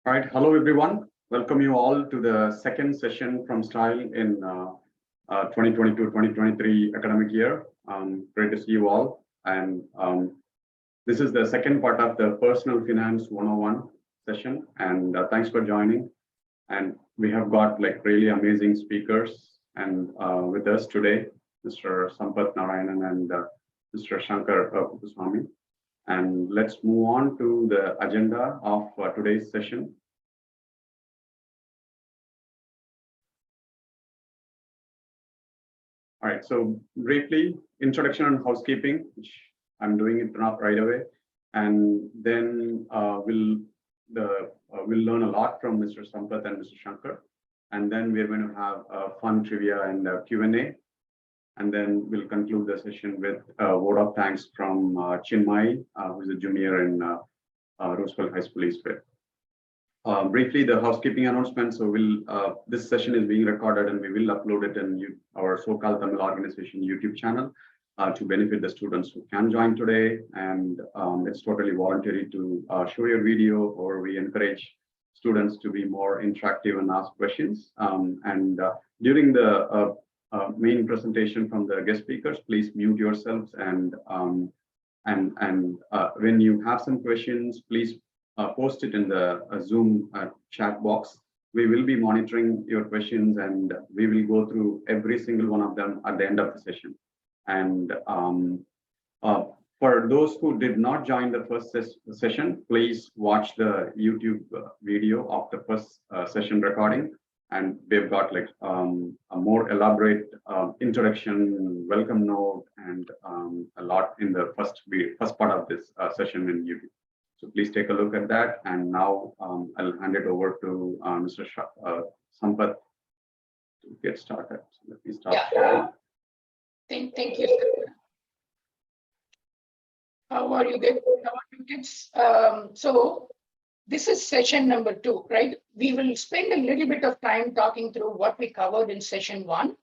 All right, hello everyone. Welcome you all to the second session from Style in 2022-2023 academic year. Great to see you all. And this is the second part of the Personal Finance 101 session. And thanks for joining. And we have got like really amazing speakers and with us today, Mr. Sampath, Narayanan, and Mr. Sankar Kuppusamy. And let's move on to the agenda of today's session. All right, so briefly, introduction and housekeeping, which I'm doing it right away. And then we'll learn a lot from Mr. Sampath and Mr. Sankar. And then we're going to have a fun trivia and Q&A. And then we'll conclude the session with a word of thanks from Chinmay, who's a junior in Roosevelt High School East. Briefly, the housekeeping announcement. So this session is being recorded and we will upload it in our so-called Tamil organization YouTube channel to benefit the students who can join today. And it's totally voluntary to show your video, or we encourage students to be more interactive and ask questions. During the main presentation from the guest speakers, please mute yourselves, and when you have some questions, please post it in the Zoom chat box. We will be monitoring your questions and we will go through every single one of them at the end of the session. And for those who did not join the first session, please watch the YouTube video of the first session recording. And we've got like a more elaborate introduction, welcome note, and a lot in the first part of this session in YouTube. So please take a look at that. And now I'll hand it over to Mr. Sampath to get started. So let me start. Yeah. Thank you. How are you kids? So this is session number 2, right? We will spend a little bit of time talking through what we covered in session 1.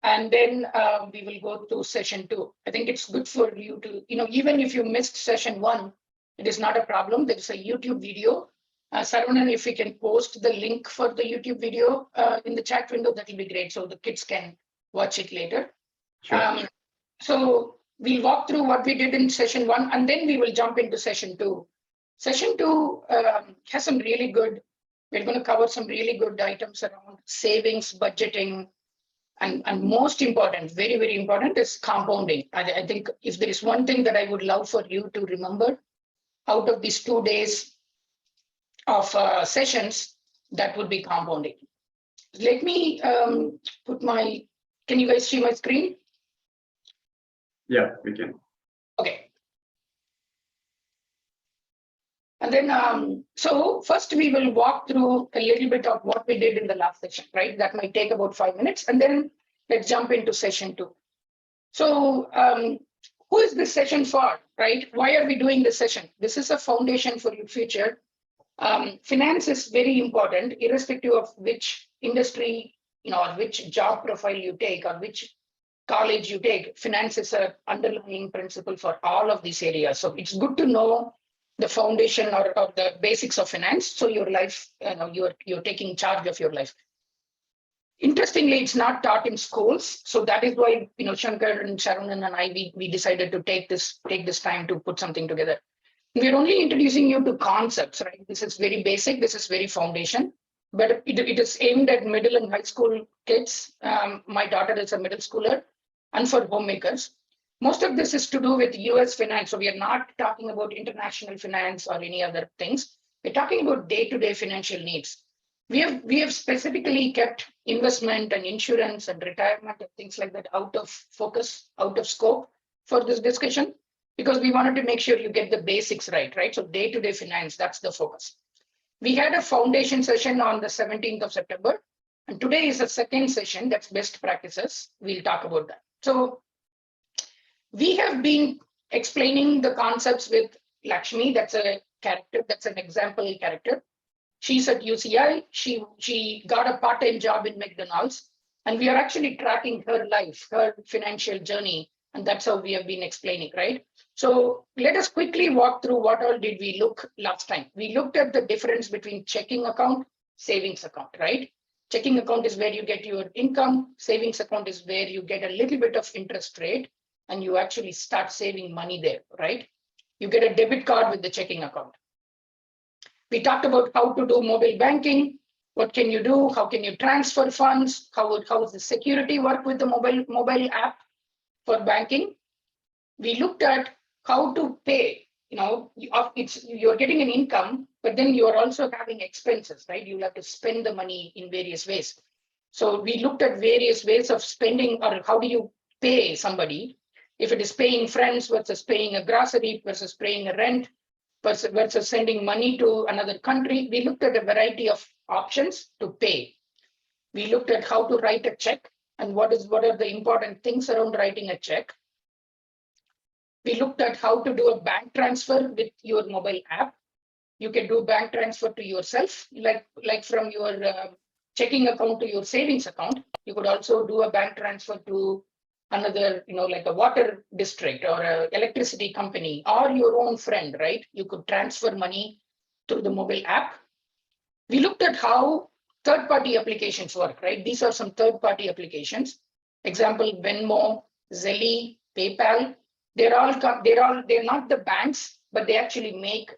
And then we will go to session 2. I think it's good for you to, even if you missed session 1, it is not a problem. There is a YouTube video. Saravanan, if we can post the link for the YouTube video in the chat window, that will be great. So the kids can watch it later. Sure. So we'll walk through what we did in session 1, and then we will jump into session 2. Session 2 has some really good, we're going to cover some really good items around savings, budgeting, and most important, very, very important, is compounding. I think if there is one thing that I would love for you to remember out of these 2 days of sessions, that would be compounding. Let me put can you guys see my screen? Yeah, we can. Okay. And then, so first we will walk through a little bit of what we did in the last session, right? That might take about 5 minutes, and then let's jump into session 2. So who is this session for, right? Why are we doing this session? This is a foundation for your future. Finance is very important, irrespective of which industry, or which job profile you take, or which college you take. Finance is an underlying principle for all of these areas. So it's good to know the foundation or the basics of finance. So your life, you're taking charge of your life. Interestingly, it's not taught in schools. So that is why, Sankar and Saravanan and I, we decided to take this time to put something together. We're only introducing you to concepts, right? This is very basic. This is very foundation, but it is aimed at middle and high school kids. My daughter is a middle schooler, and for homemakers. Most of this is to do with US finance. So we are not talking about international finance or any other things. We're talking about day-to-day financial needs. We have specifically kept investment and insurance and retirement and things like that out of focus, out of scope for this discussion, because we wanted to make sure you get the basics right? So day-to-day finance, that's the focus. We had a foundation session on the 17th of September, and today is the second session, that's best practices. We'll talk about that. So we have been explaining the concepts with Lakshmi. That's a character, that's an example character. She's at UCI. She got a part-time job in McDonald's, and we are actually tracking her life, her financial journey And that's how we have been explaining, right? So let us quickly walk through what all did we look last time. We looked at the difference between checking account, savings account, right? Checking account is where you get your income. Savings account is where you get a little bit of interest rate and you actually start saving money there, right? You get a debit card with the checking account. We talked about how to do mobile banking. What can you do? How can you transfer funds? How does the security work with the mobile app for banking? We looked at how to pay. You're getting an income, but then you're also having expenses, right? You'll have to spend the money in various ways. So we looked at various ways of spending, or how do you pay somebody? If it is paying friends versus paying a grocery versus paying a rent versus sending money to another country, we looked at a variety of options to pay. We looked at how to write a check and what are the important things around writing a check. We looked at how to do a bank transfer with your mobile app. You can do bank transfer to yourself, like from your checking account to your savings account. You could also do a bank transfer to another, like a water district or an electricity company or your own friend, right? You could transfer money through the mobile app. We looked at how third-party applications work, right? These are some third-party applications. Example, Venmo, Zelle, PayPal. They're not the banks, but they actually make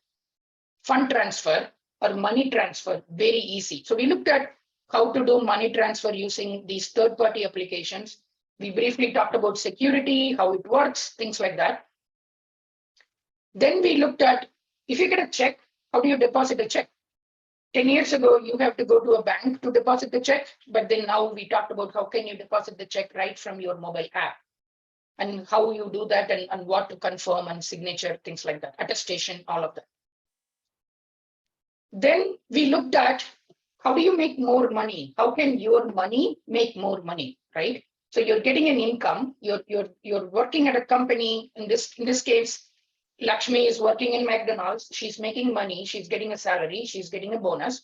fund transfer or money transfer very easy. So we looked at how to do money transfer using these third-party applications. We briefly talked about security, how it works, things like that. Then we looked at, if you get a check, how do you deposit a check? 10 years ago, you have to go to a bank to deposit the check, but then now we talked about how can you deposit the check right from your mobile app and how you do that and what to confirm and signature, things like that, attestation, all of that. Then we looked at how do you make more money? How can your money make more money, right? So you're getting an income, you're working at a company. In this case, Lakshmi is working in McDonald's, she's making money, she's getting a salary, she's getting a bonus.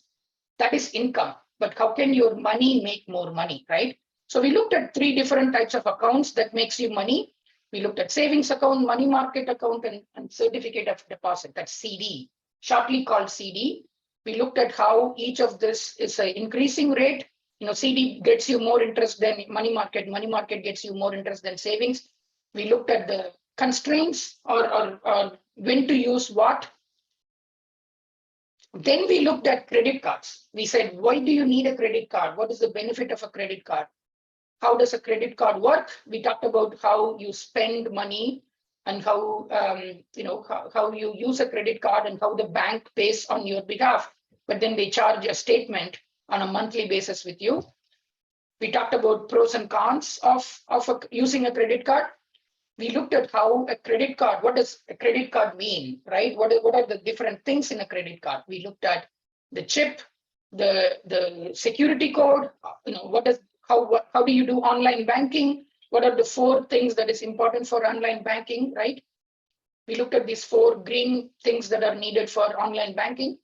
That is income. But how can your money make more money, right? So we looked at 3 different types of accounts that makes you money. We looked at savings account, money market account, and certificate of deposit, that's CD, shortly called CD. We looked at how each of this is an increasing rate. CD gets you more interest than money market gets you more interest than savings. We looked at the constraints or when to use what. Then we looked at credit cards. We said, why do you need a credit card? What is the benefit of a credit card? How does a credit card work? We talked about how you spend money and how you use a credit card and how the bank pays on your behalf, but then they charge a statement on a monthly basis with you. We talked about pros and cons of using a credit card. We looked at how a credit card, what does a credit card mean, right? What are the different things in a credit card? We looked at the chip, the security code, how do you do online banking? What are the 4 things that is important for online banking, right? We looked at these 4 green things that are needed for online banking.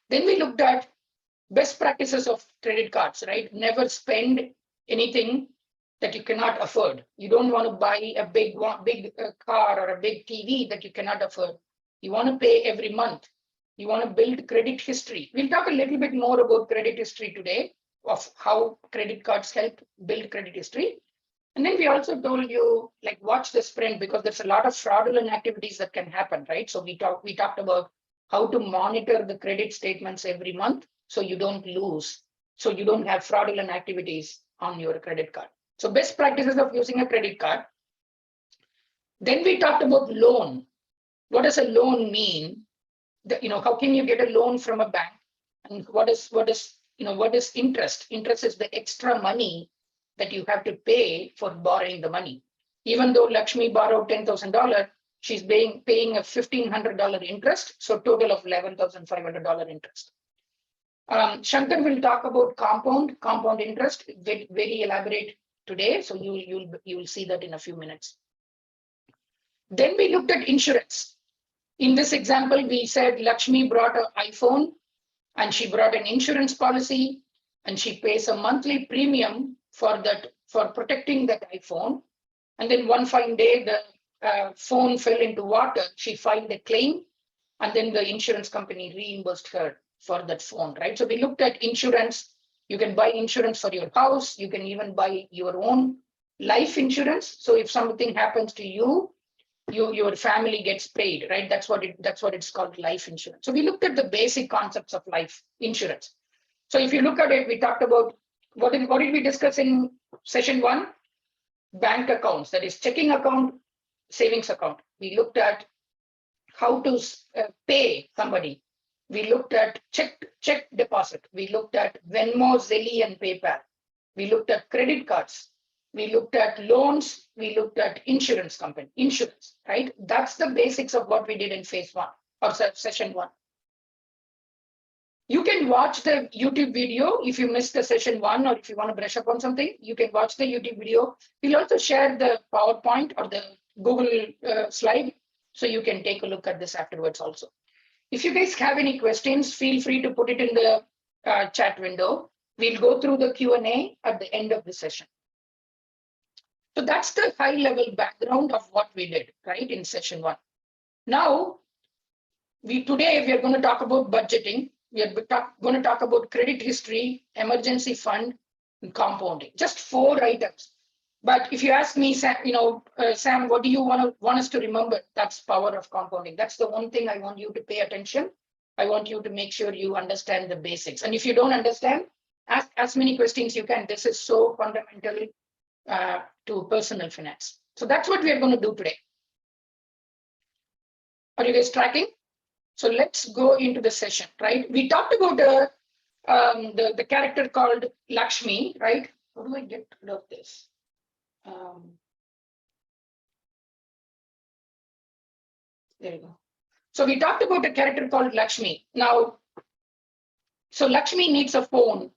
Then we looked at best practices of credit cards, right? Never spend anything that you cannot afford. You don't want to buy a big car or a big TV that you cannot afford. You want to pay every month. You want to build credit history. We'll talk a little bit more about credit history today, of how credit cards help build credit history. And then we also told you, watch the sprint, because there's a lot of fraudulent activities that can happen, right? So we talked about how to monitor the credit statements every month so you don't lose, so you don't have fraudulent activities on your credit card. So best practices of using a credit card. Then we talked about loan. What does a loan mean? How can you get a loan from a bank? And what is interest? Interest is the extra money that you have to pay for borrowing the money. Even though Lakshmi borrowed $10,000, she's paying a $1,500 interest, so total of $11,500 interest. Sankar will talk about compound interest, very elaborate today, so you'll see that in a few minutes. Then we looked at insurance. In this example, we said Lakshmi brought an iPhone and she brought an insurance policy and she pays a monthly premium for protecting that iPhone. And then one fine day, the phone fell into water. She filed a claim, and then the insurance company reimbursed her for that phone, right? So we looked at insurance. You can buy insurance for your house. You can even buy your own life insurance. So if something happens to you, your family gets paid, right? That's what it's called, life insurance. So we looked at the basic concepts of life insurance. So if you look at it, we talked about what did we discuss in session 1? Bank accounts, that is checking account, savings account. We looked at how to pay somebody. We looked at check deposit. We looked at Venmo, Zelle, and PayPal. We looked at credit cards. We looked at loans. We looked at insurance, right? That's the basics of what we did in phase 1 or session 1. You can watch the YouTube video if you missed the session 1, or if you want to brush up on something, you can watch the YouTube video. We'll also share the PowerPoint or the Google slide, so you can take a look at this afterwards also. If you guys have any questions, feel free to put it in the chat window. We'll go through the Q&A at the end of the session. So that's the high level background of what we did, right, in session 1. Now, today we are going to talk about budgeting. We are going to talk about credit history, emergency fund, and compounding. Just 4 items. But if you ask me, Sam, Sam, what do you want us to remember? That's power of compounding. That's the one thing I want you to pay attention. I want you to make sure you understand the basics. And if you don't understand, ask as many questions you can. This is so fundamental to personal finance. So that's what we are going to do today. Are you guys tracking? So let's go into the session, right? We talked about the character called Lakshmi, right? How do I get rid of this? There you go. So we talked about a character called Lakshmi. Now, so Lakshmi needs a phone,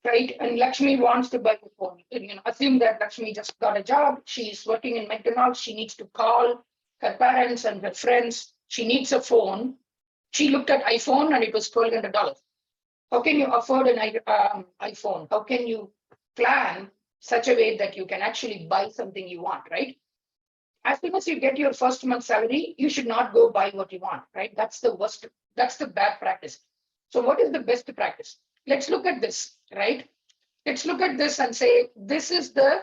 right? And Lakshmi wants to buy a phone. Assume that Lakshmi just got a job. She's working in McDonald's. She needs to call her parents and her friends. She needs a phone. She looked at iPhone and it was $1,200. How can you afford an iPhone? How can you plan such a way that you can actually buy something you want, right? As soon as you get your first month's salary, you should not go buy what you want, right? That's the worst. That's the bad practice. So what is the best practice? Let's look at this, right? Let's look at this and say, this is the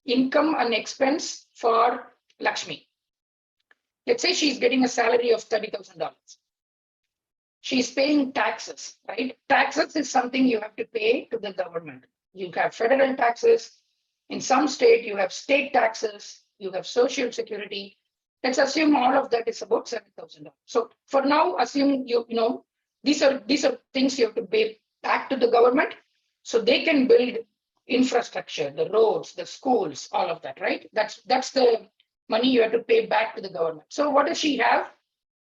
income and expense for Lakshmi. Let's say she's getting a salary of $30,000. She's paying taxes, right? Taxes is something you have to pay to the government. You have federal taxes. In some state, you have state taxes. You have social security. Let's assume all of that is about $7,000. So for now, assume these are things you have to pay back to the government, so they can build infrastructure, the roads, the schools, all of that, right? That's the money you have to pay back to the government. So what does she have?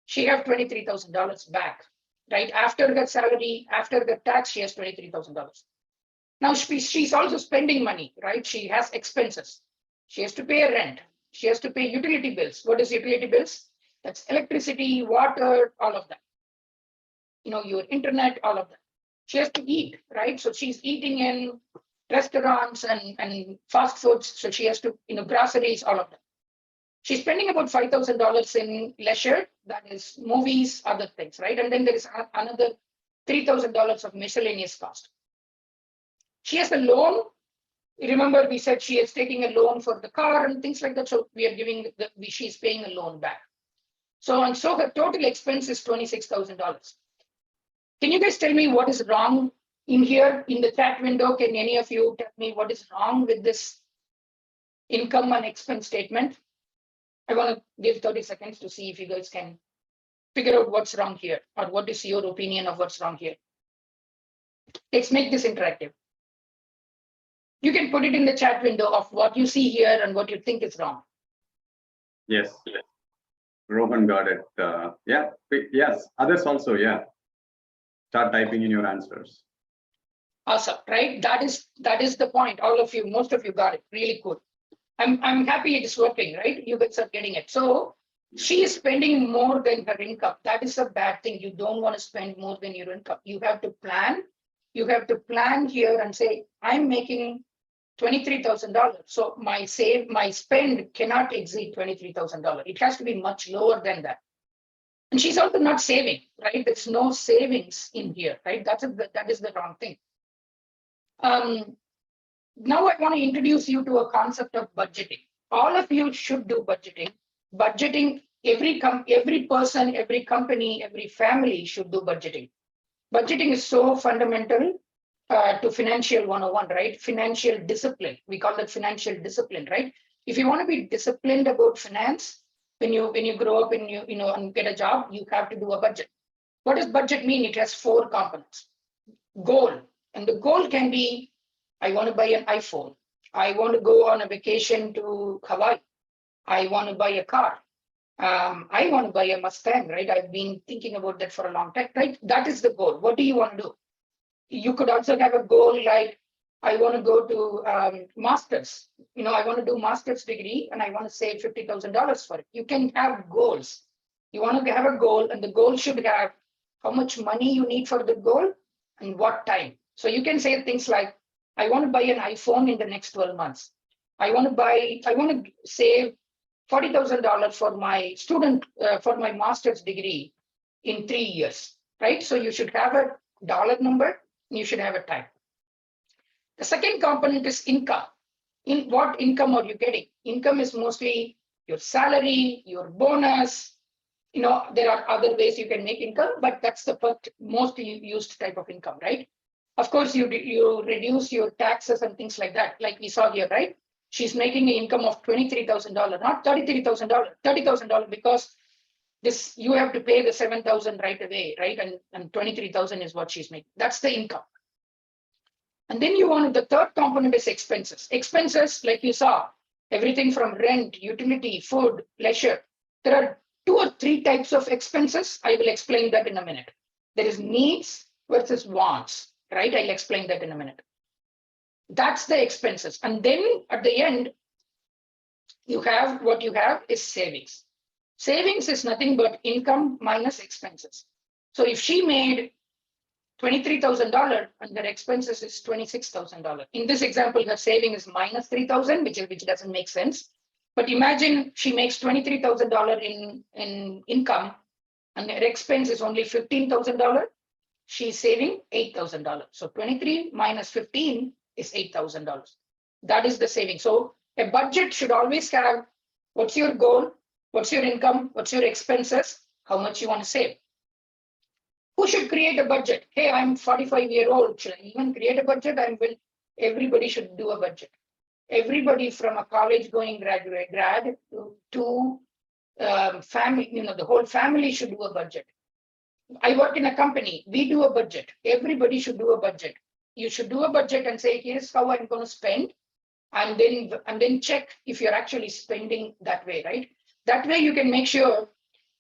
She have $23,000 back, right? After the salary, after the tax, she has $23,000. Now she's also spending money, right? She has expenses. She has to pay rent. She has to pay utility bills. What is utility bills? That's electricity, water, all of that. Your internet, all of that. She has to eat, right? So she's eating in restaurants and fast foods. So she has to, groceries, all of that. She's spending about $5,000 in leisure, that is movies, other things, right? And then there is another $3,000 of miscellaneous cost. She has a loan. Remember, we said she is taking a loan for the car and things like that. So we are giving she's paying a loan back. So her total expense is $26,000. Can you guys tell me what is wrong in here in the chat window? Can any of you tell me what is wrong with this income and expense statement? I want to give 30 seconds to see if you guys can figure out what's wrong here, or what is your opinion of what's wrong here. Let's make this interactive. You can put it in the chat window of what you see here and what you think is wrong. Yes. Rohan got it. Yeah. Yes. Others also. Yeah. Start typing in your answers. Awesome, right? That is the point. All of you, most of you got it. Really cool. I'm happy it is working, right? You guys are getting it. So she is spending more than her income. That is a bad thing. You don't want to spend more than your income. You have to plan. You have to plan here and say, I'm making $23,000. So my spend cannot exceed $23,000. It has to be much lower than that. And she's also not saving, right? There's no savings in here, right? That is the wrong thing. Now I want to introduce you to a concept of budgeting. All of you should do budgeting. Budgeting, every person, every company, every family should do budgeting. Budgeting is so fundamental to financial 101, right? Financial discipline. We call that financial discipline, right? If you want to be disciplined about finance, when you grow up and and get a job, you have to do a budget. What does budget mean? It has 4 components. Goal, and the goal can be, I want to buy an iPhone. I want to go on a vacation to Hawaii. I want to buy a car. I want to buy a Mustang, right? I've been thinking about that for a long time, right? That is the goal. What do you want to do? You could also have a goal like, I want to go to master's. I want to do master's degree and I want to save $50,000 for it. You can have goals. You want to have a goal, and the goal should have how much money you need for the goal and what time. So you can say things like, I want to buy an iPhone in the next 12 months. I want to save $40,000 for my for my master's degree in 3 years, right? So you should have a dollar number, and you should have a time. The second component is income. In what income are you getting? Income is mostly your salary, your bonus. There are other ways you can make income, but that's the most used type of income, right? Of course, you reduce your taxes and things like that, like we saw here, right? She's making an income of $23,000, not $33,000, $30,000, because you have to pay the $7,000 right away, right? And $23,000 is what she's making. That's the income. And then the third component is expenses. Expenses, like you saw, everything from rent, utility, food, leisure. There are 2 or 3 types of expenses. I will explain that in a minute. There is needs versus wants, right? I'll explain that in a minute. That's the expenses. And then at the end, what you have is savings. Savings is nothing but income minus expenses. So if she made $23,000 and her expenses is $26,000. In this example, her saving is minus $3,000, which doesn't make sense. But imagine she makes $23,000 in income and her expense is only $15,000. She's saving $8,000. So 23 minus 15 is $8,000. That is the saving. So a budget should always have what's your goal, what's your income, what's your expenses, how much you want to save. Who should create a budget? Hey, I'm 45-year-old. Should I even create a budget? Everybody should do a budget. Everybody from a college-going grad to family, the whole family should do a budget. I work in a company. We do a budget. Everybody should do a budget. You should do a budget and say, here's how I'm going to spend, and then check if you're actually spending that way, right? That way you can make sure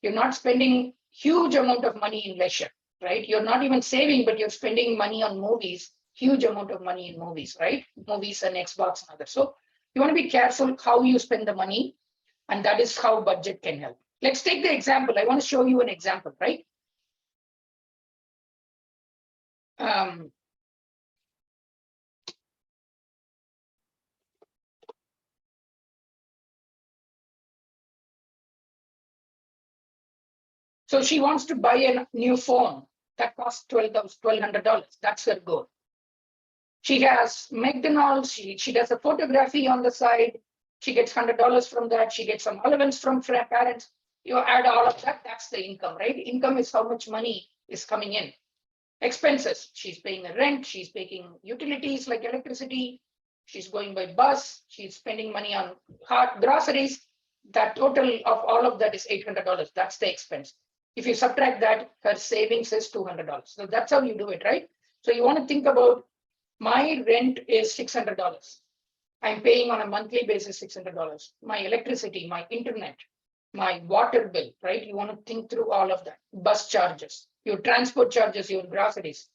you're not spending huge amount of money in leisure, right? You're not even saving, but you're spending money on movies, huge amount of money in movies, right? Movies and Xbox and others. So you want to be careful how you spend the money, and that is how budget can help. Let's take the example. I want to show you an example, right? So she wants to buy a new phone that costs $1,200. That's her goal. She has McDonald's. She does a photography on the side. She gets $100 from that. She gets some allowance from parents. You add all of that. That's the income, right? Income is how much money is coming in. Expenses. She's paying the rent. She's paying utilities like electricity. She's going by bus. She's spending money on groceries. That total of all of that is $800. That's the expense. If you subtract that, her savings is $200. So that's how you do it, right? So you want to think about, my rent is $600. I'm paying on a monthly basis $600. My electricity, my internet, my water bill, right? You want to think through all of that. Bus charges, your transport charges, your groceries.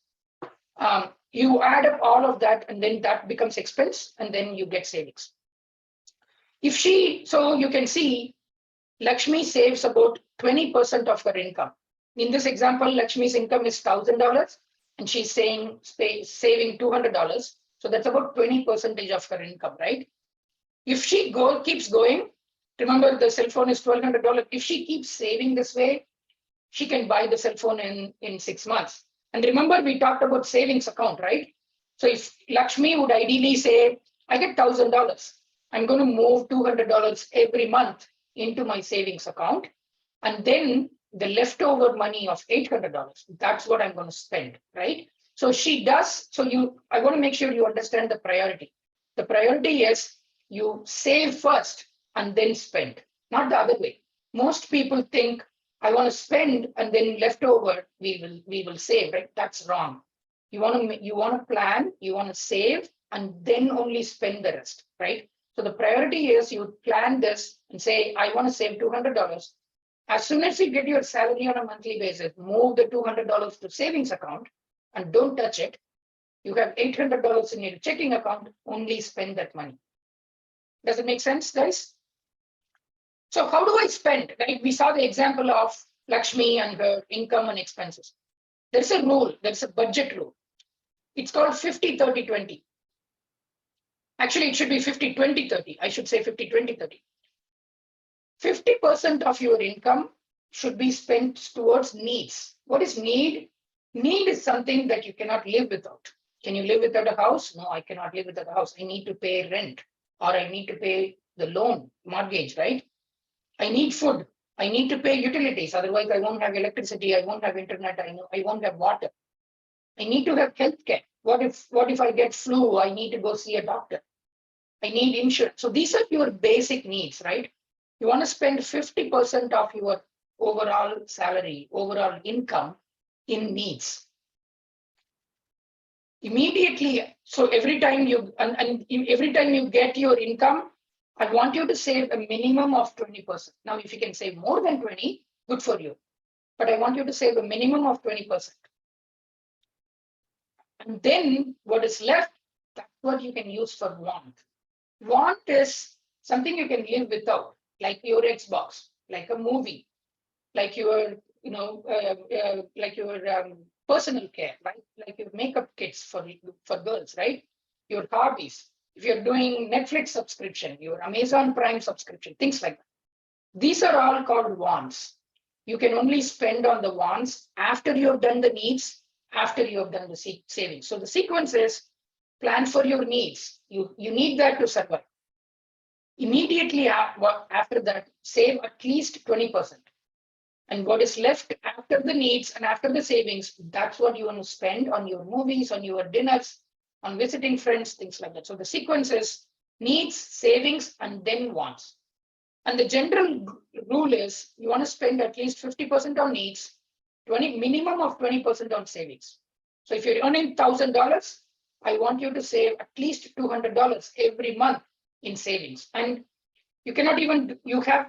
You add up all of that, and then that becomes expense, and then you get savings. So you can see Lakshmi saves about 20% of her income. In this example, Lakshmi's income is $1,000 and she's saving $200. So that's about 20% of her income, right? If she keeps going, remember the cell phone is $1,200. If she keeps saving this way, she can buy the cell phone in 6 months. And remember, we talked about savings account, right? So if Lakshmi would ideally say, I get $1,000, I'm going to move $200 every month into my savings account. And then the leftover money of $800, that's what I'm going to spend, right? So she does. So I want to make sure you understand the priority. The priority is you save first and then spend, not the other way. Most people think I want to spend and then leftover we will save, right? That's wrong. You want to plan, you want to save, and then only spend the rest, right? So the priority is you plan this and say, I want to save $200. As soon as you get your salary on a monthly basis, move the $200 to savings account and don't touch it. You have $800 in your checking account, only spend that money. Does it make sense, guys? So how do I spend? Right? We saw the example of Lakshmi and her income and expenses. There's a rule, there's a budget rule. It's called 50-30-20. Actually, it should be 50-20-30. I should say 50-20-30. 50% of your income should be spent towards needs. What is need? Need is something that you cannot live without. Can you live without a house? No, I cannot live without a house. I need to pay rent, or I need to pay the loan, mortgage, right? I need food. I need to pay utilities. Otherwise, I won't have electricity. I won't have internet. I won't have water. I need to have health care. What if I get flu? I need to go see a doctor. I need insurance. So these are your basic needs, right? You want to spend 50% of your overall salary, overall income in needs. Immediately, so every time you get your income, I want you to save a minimum of 20%. Now, if you can save more than 20, good for you. But I want you to save a minimum of 20%. And then what is left, that's what you can use for want. Want is something you can live without, like your Xbox, like a movie, like your, like your personal care, right? Like your makeup kits for girls, right? Your hobbies. If you're doing Netflix subscription, your Amazon Prime subscription, things like that. These are all called wants. You can only spend on the wants after you have done the needs, after you have done the savings. So the sequence is plan for your needs. You need that to survive. Immediately after that, save at least 20%. And what is left after the needs and after the savings, that's what you want to spend on your movies, on your dinners, on visiting friends, things like that. So the sequence is needs, savings, and then wants. And the general rule is you want to spend at least 50% on needs, minimum of 20% on savings. So if you're earning $1,000, I want you to save at least $200 every month in savings. And you cannot even,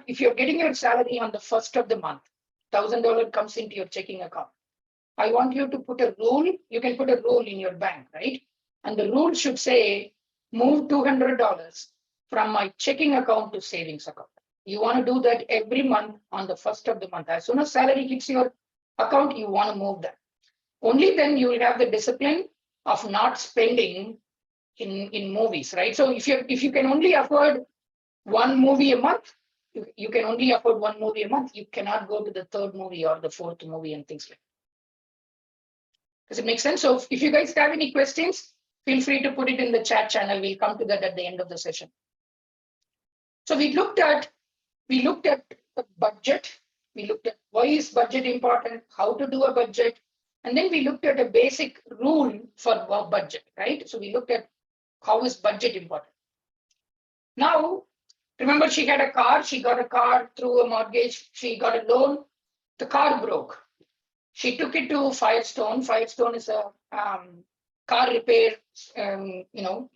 if you're getting your salary on the first of the month, $1,000 comes into your checking account. I want you to put a rule. You can put a rule in your bank, right? And the rule should say, move $200 from my checking account to savings account. You want to do that every month on the first of the month. As soon as salary hits your account, you want to move that. Only then you will have the discipline of not spending in movies, right? So if you can only afford one movie a month, you can only afford one movie a month. You cannot go to the third movie or the fourth movie and things like that. Does it make sense? So if you guys have any questions, feel free to put it in the chat channel. We'll come to that at the end of the session. So we looked at the budget. We looked at why is budget important, how to do a budget, and then we looked at a basic rule for a budget, right? So we looked at how is budget important. Now, remember she had a car, she got a car through a mortgage, she got a loan, the car broke. She took it to Firestone. Firestone is a car repair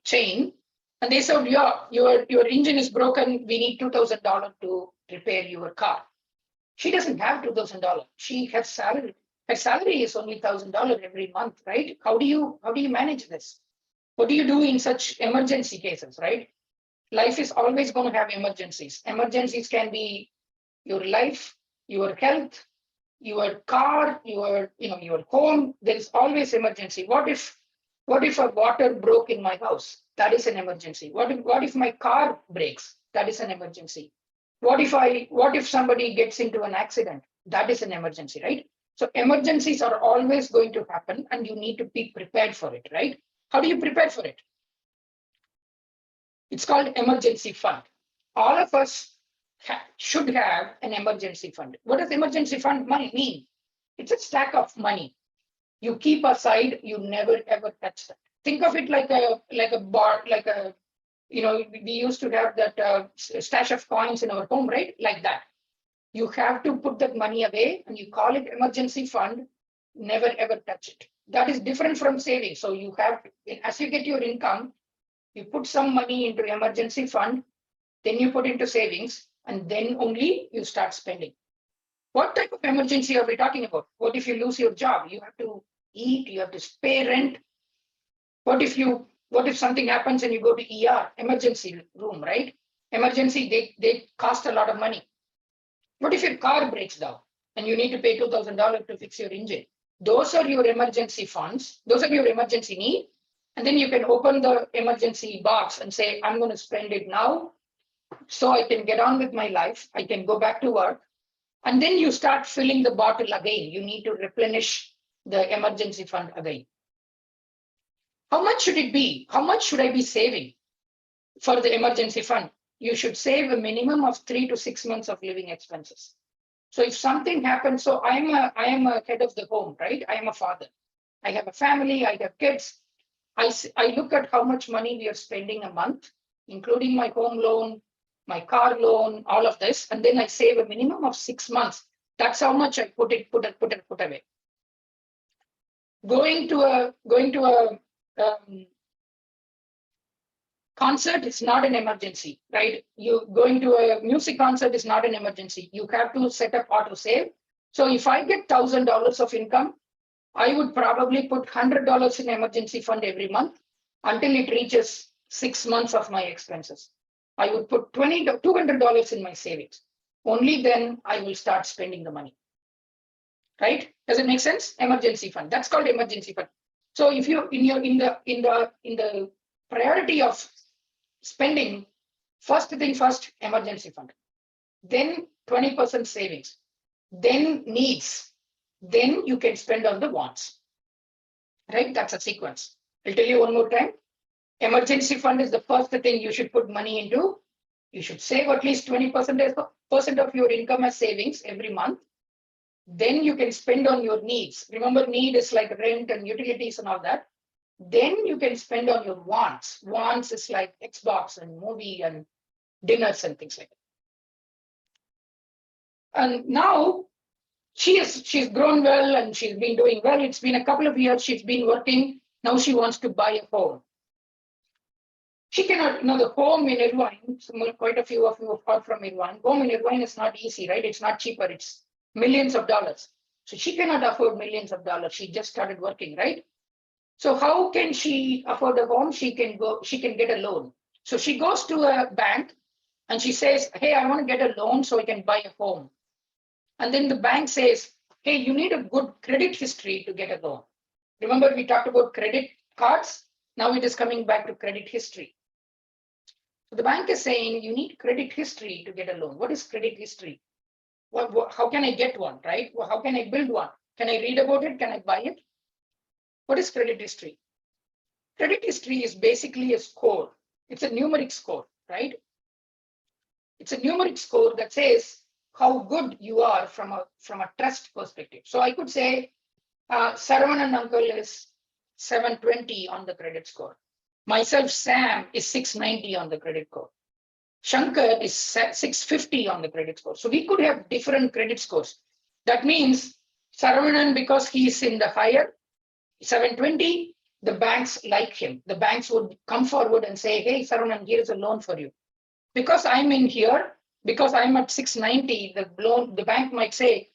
chain. And they said, yeah, your engine is broken. We need $2,000 to repair your car. She doesn't have $2,000. She has salary. Her salary is only $1,000 every month, right? How do you manage this? What do you do in such emergency cases, right? Life is always going to have emergencies. Emergencies can be your life, your health, your car, your home. There is always emergency. What if What if a water broke in my house? That is an emergency. What if my car breaks? That is an emergency. What if somebody gets into an accident? That is an emergency, right? So emergencies are always going to happen and you need to be prepared for it, right? How do you prepare for it? It's called emergency fund. All of us should have an emergency fund. What does emergency fund money mean? It's a stack of money. You keep aside, you never ever touch that. Think of it like a bar, like a, we used to have that stash of coins in our home, right? Like that. You have to put that money away and you call it emergency fund, never ever touch it. That is different from saving. So you have to, as you get your income, you put some money into emergency fund, then you put into savings, and then only you start spending. What type of emergency are we talking about? What if you lose your job? You have to eat, you have to pay rent. What if something happens and you go to ER, emergency room, right? Emergency, they cost a lot of money. What if your car breaks down and you need to pay $2,000 to fix your engine? Those are your emergency funds. Those are your emergency need. And then you can open the emergency box and say, I'm going to spend it now so I can get on with my life. I can go back to work. And then you start filling the bottle again. You need to replenish the emergency fund again. How much should it be? How much should I be saving for the emergency fund? You should save a minimum of 3 to 6 months of living expenses. So if something happens, so I am a head of the home, right? I am a father. I have a family, I have kids. I look at how much money we are spending a month, including my home loan, my car loan, all of this, and then I save a minimum of 6 months. That's how much I put away. Going to a concert is not an emergency, right? You going to a music concert is not an emergency. You have to set up auto save. So if I get $1,000 of income, I would probably put $100 in emergency fund every month until it reaches 6 months of my expenses. I would put $200 in my savings. Only then I will start spending the money. Right? Does it make sense? Emergency fund. That's called emergency fund. So if you in the priority of spending, first thing first, emergency fund, then 20% savings, then needs, then you can spend on the wants. Right? That's a sequence. I'll tell you one more time. Emergency fund is the first thing you should put money into. You should save at least 20% of your income as savings every month. Then you can spend on your needs. Remember, need is like rent and utilities and all that. Then you can spend on your wants. Wants is like Xbox and movie and dinners and things like that. And now she's grown well and she's been doing well. It's been a couple of years she's been working. Now she wants to buy a home. She cannot, the home in Irvine, quite a few of you have heard from Irvine. Home in Irvine is not easy, right? It's not cheaper. It's millions of dollars. So she cannot afford millions of dollars. She just started working, right? So how can she afford a home? She can get a loan. So she goes to a bank and she says, hey, I want to get a loan so I can buy a home. And then the bank says, hey, you need a good credit history to get a loan. Remember, we talked about credit cards. Now it is coming back to credit history. So the bank is saying you need credit history to get a loan. What is credit history? How can I get one, right? How can I build one? Can I read about it? Can I buy it? What is credit history? Credit history is basically a score. It's a numeric score, right? It's a numeric score that says how good you are from a trust perspective. So I could say Saravanan uncle is 720 on the credit score. Myself, Sam, is 690 on the credit score. Sankar is 650 on the credit score. So we could have different credit scores. That means Saravanan, because he's in the higher 720, the banks like him. The banks would come forward and say, hey, Saravanan, here's a loan for you. Because I'm in here, because I'm at 690, the bank might say,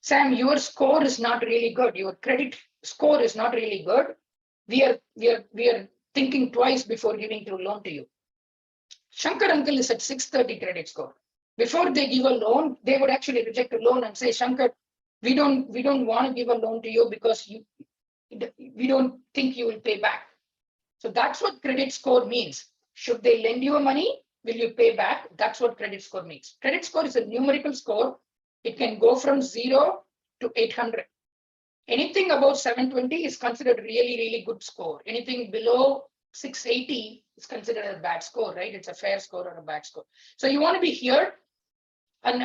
Sam, your score is not really good. Your credit score is not really good. We are thinking twice before giving a loan to you. Shankar uncle is at 630 credit score. Before they give a loan, they would actually reject a loan and say, Shankar, we don't want to give a loan to you because we don't think you will pay back. So that's what credit score means. Should they lend you money? Will you pay back? That's what credit score means. Credit score is a numerical score. It can go from 0 to 800. Anything above 720 is considered really good score. Anything below 680 is considered a bad score, right? It's a fair score or a bad score. So you want to be here and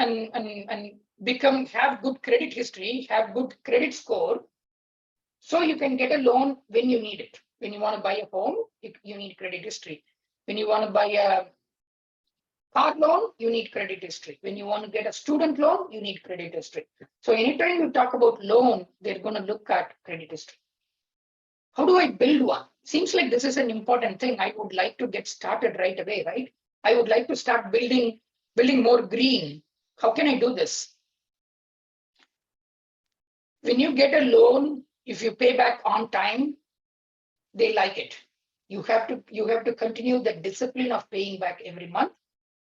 have good credit history, have good credit score, so you can get a loan when you need it. When you want to buy a home, you need credit history. When you want to buy a car loan, you need credit history. When you want to get a student loan, you need credit history. So anytime you talk about loan, they're going to look at credit history. How do I build one? Seems like this is an important thing. I would like to get started right away, right? I would like to start building more green. How can I do this? When you get a loan, if you pay back on time, they like it. You have to continue the discipline of paying back every month.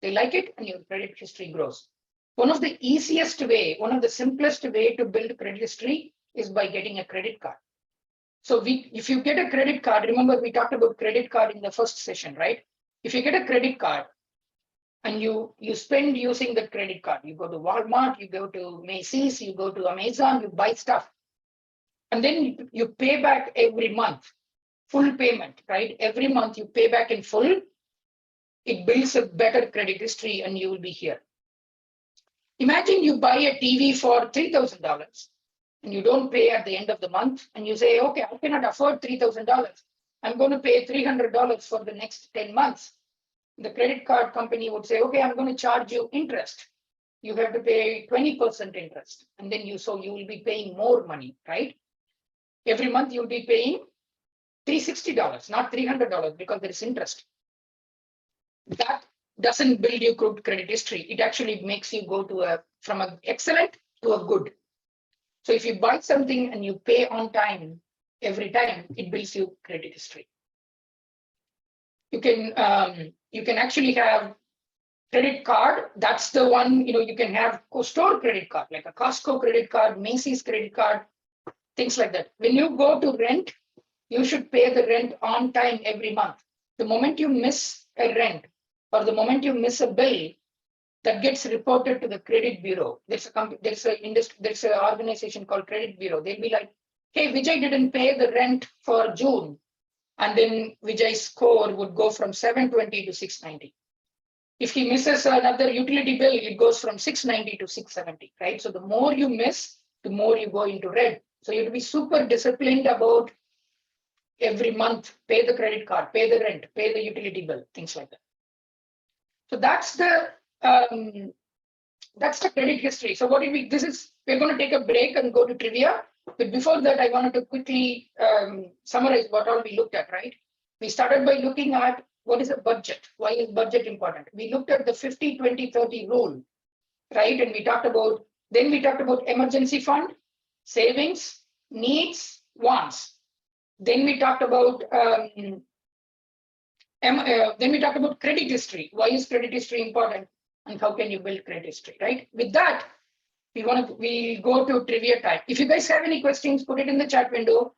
They like it, and your credit history grows. One of the easiest way, one of the simplest way to build credit history is by getting a credit card. So if you get a credit card, remember we talked about credit card in the first session, right? If you get a credit card and you spend using the credit card, you go to Walmart, you go to Macy's, you go to Amazon, you buy stuff, and then you pay back every month, full payment, right? Every month you pay back in full. It builds a better credit history and you will be here. Imagine you buy a TV for $3,000 and you don't pay at the end of the month, and you say, okay, I cannot afford $3,000. I'm going to pay $300 for the next 10 months. The credit card company would say, okay, I'm going to charge you interest. You have to pay 20% interest. And then you will be paying more money, right? Every month you'll be paying $360, not $300, because there is interest. That doesn't build you good credit history. It actually makes you go from an excellent to a good. So if you buy something and you pay on time every time, it builds you credit history. You can actually have credit card. That's the one, you can have store credit card, like a Costco credit card, Macy's credit card, things like that. When you go to rent, you should pay the rent on time every month. The moment you miss a rent or the moment you miss a bill, that gets reported to the credit bureau. There's an organization called Credit Bureau. They'll be like, hey, Vijay didn't pay the rent for June. And then Vijay's score would go from 720 to 690. If he misses another utility bill, it goes from 690 to 670, right? So the more you miss, the more you go into red. So you have to be super disciplined about every month, pay the credit card, pay the rent, pay the utility bill, things like that. So that's the credit history. So we're going to take a break and go to trivia. But before that, I wanted to quickly summarize what all we looked at, right? We started by looking at what is a budget? Why is budget important? We looked at the 50-20-30 rule, right? And we talked about emergency fund, savings, needs, wants. Then we talked about credit history. Why is credit history important? And how can you build credit history, right? With that, we go to trivia time. If you guys have any questions, put it in the chat window.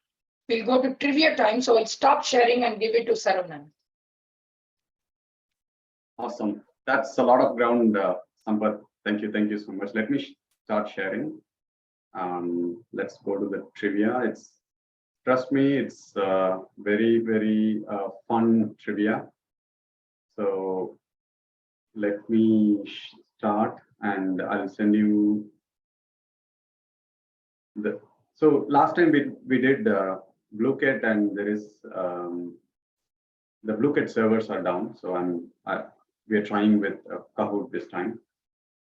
We'll go to trivia time. So I'll stop sharing and give it to Saravanan. Awesome. That's a lot of ground, Sampath. Thank you so much. Let me start sharing. Let's go to the trivia. Trust me, it's very fun trivia. So let me start, and I'll send you so last time we did BlueCat, and there is the BlueCat servers are down. So we are trying with Kahoot this time.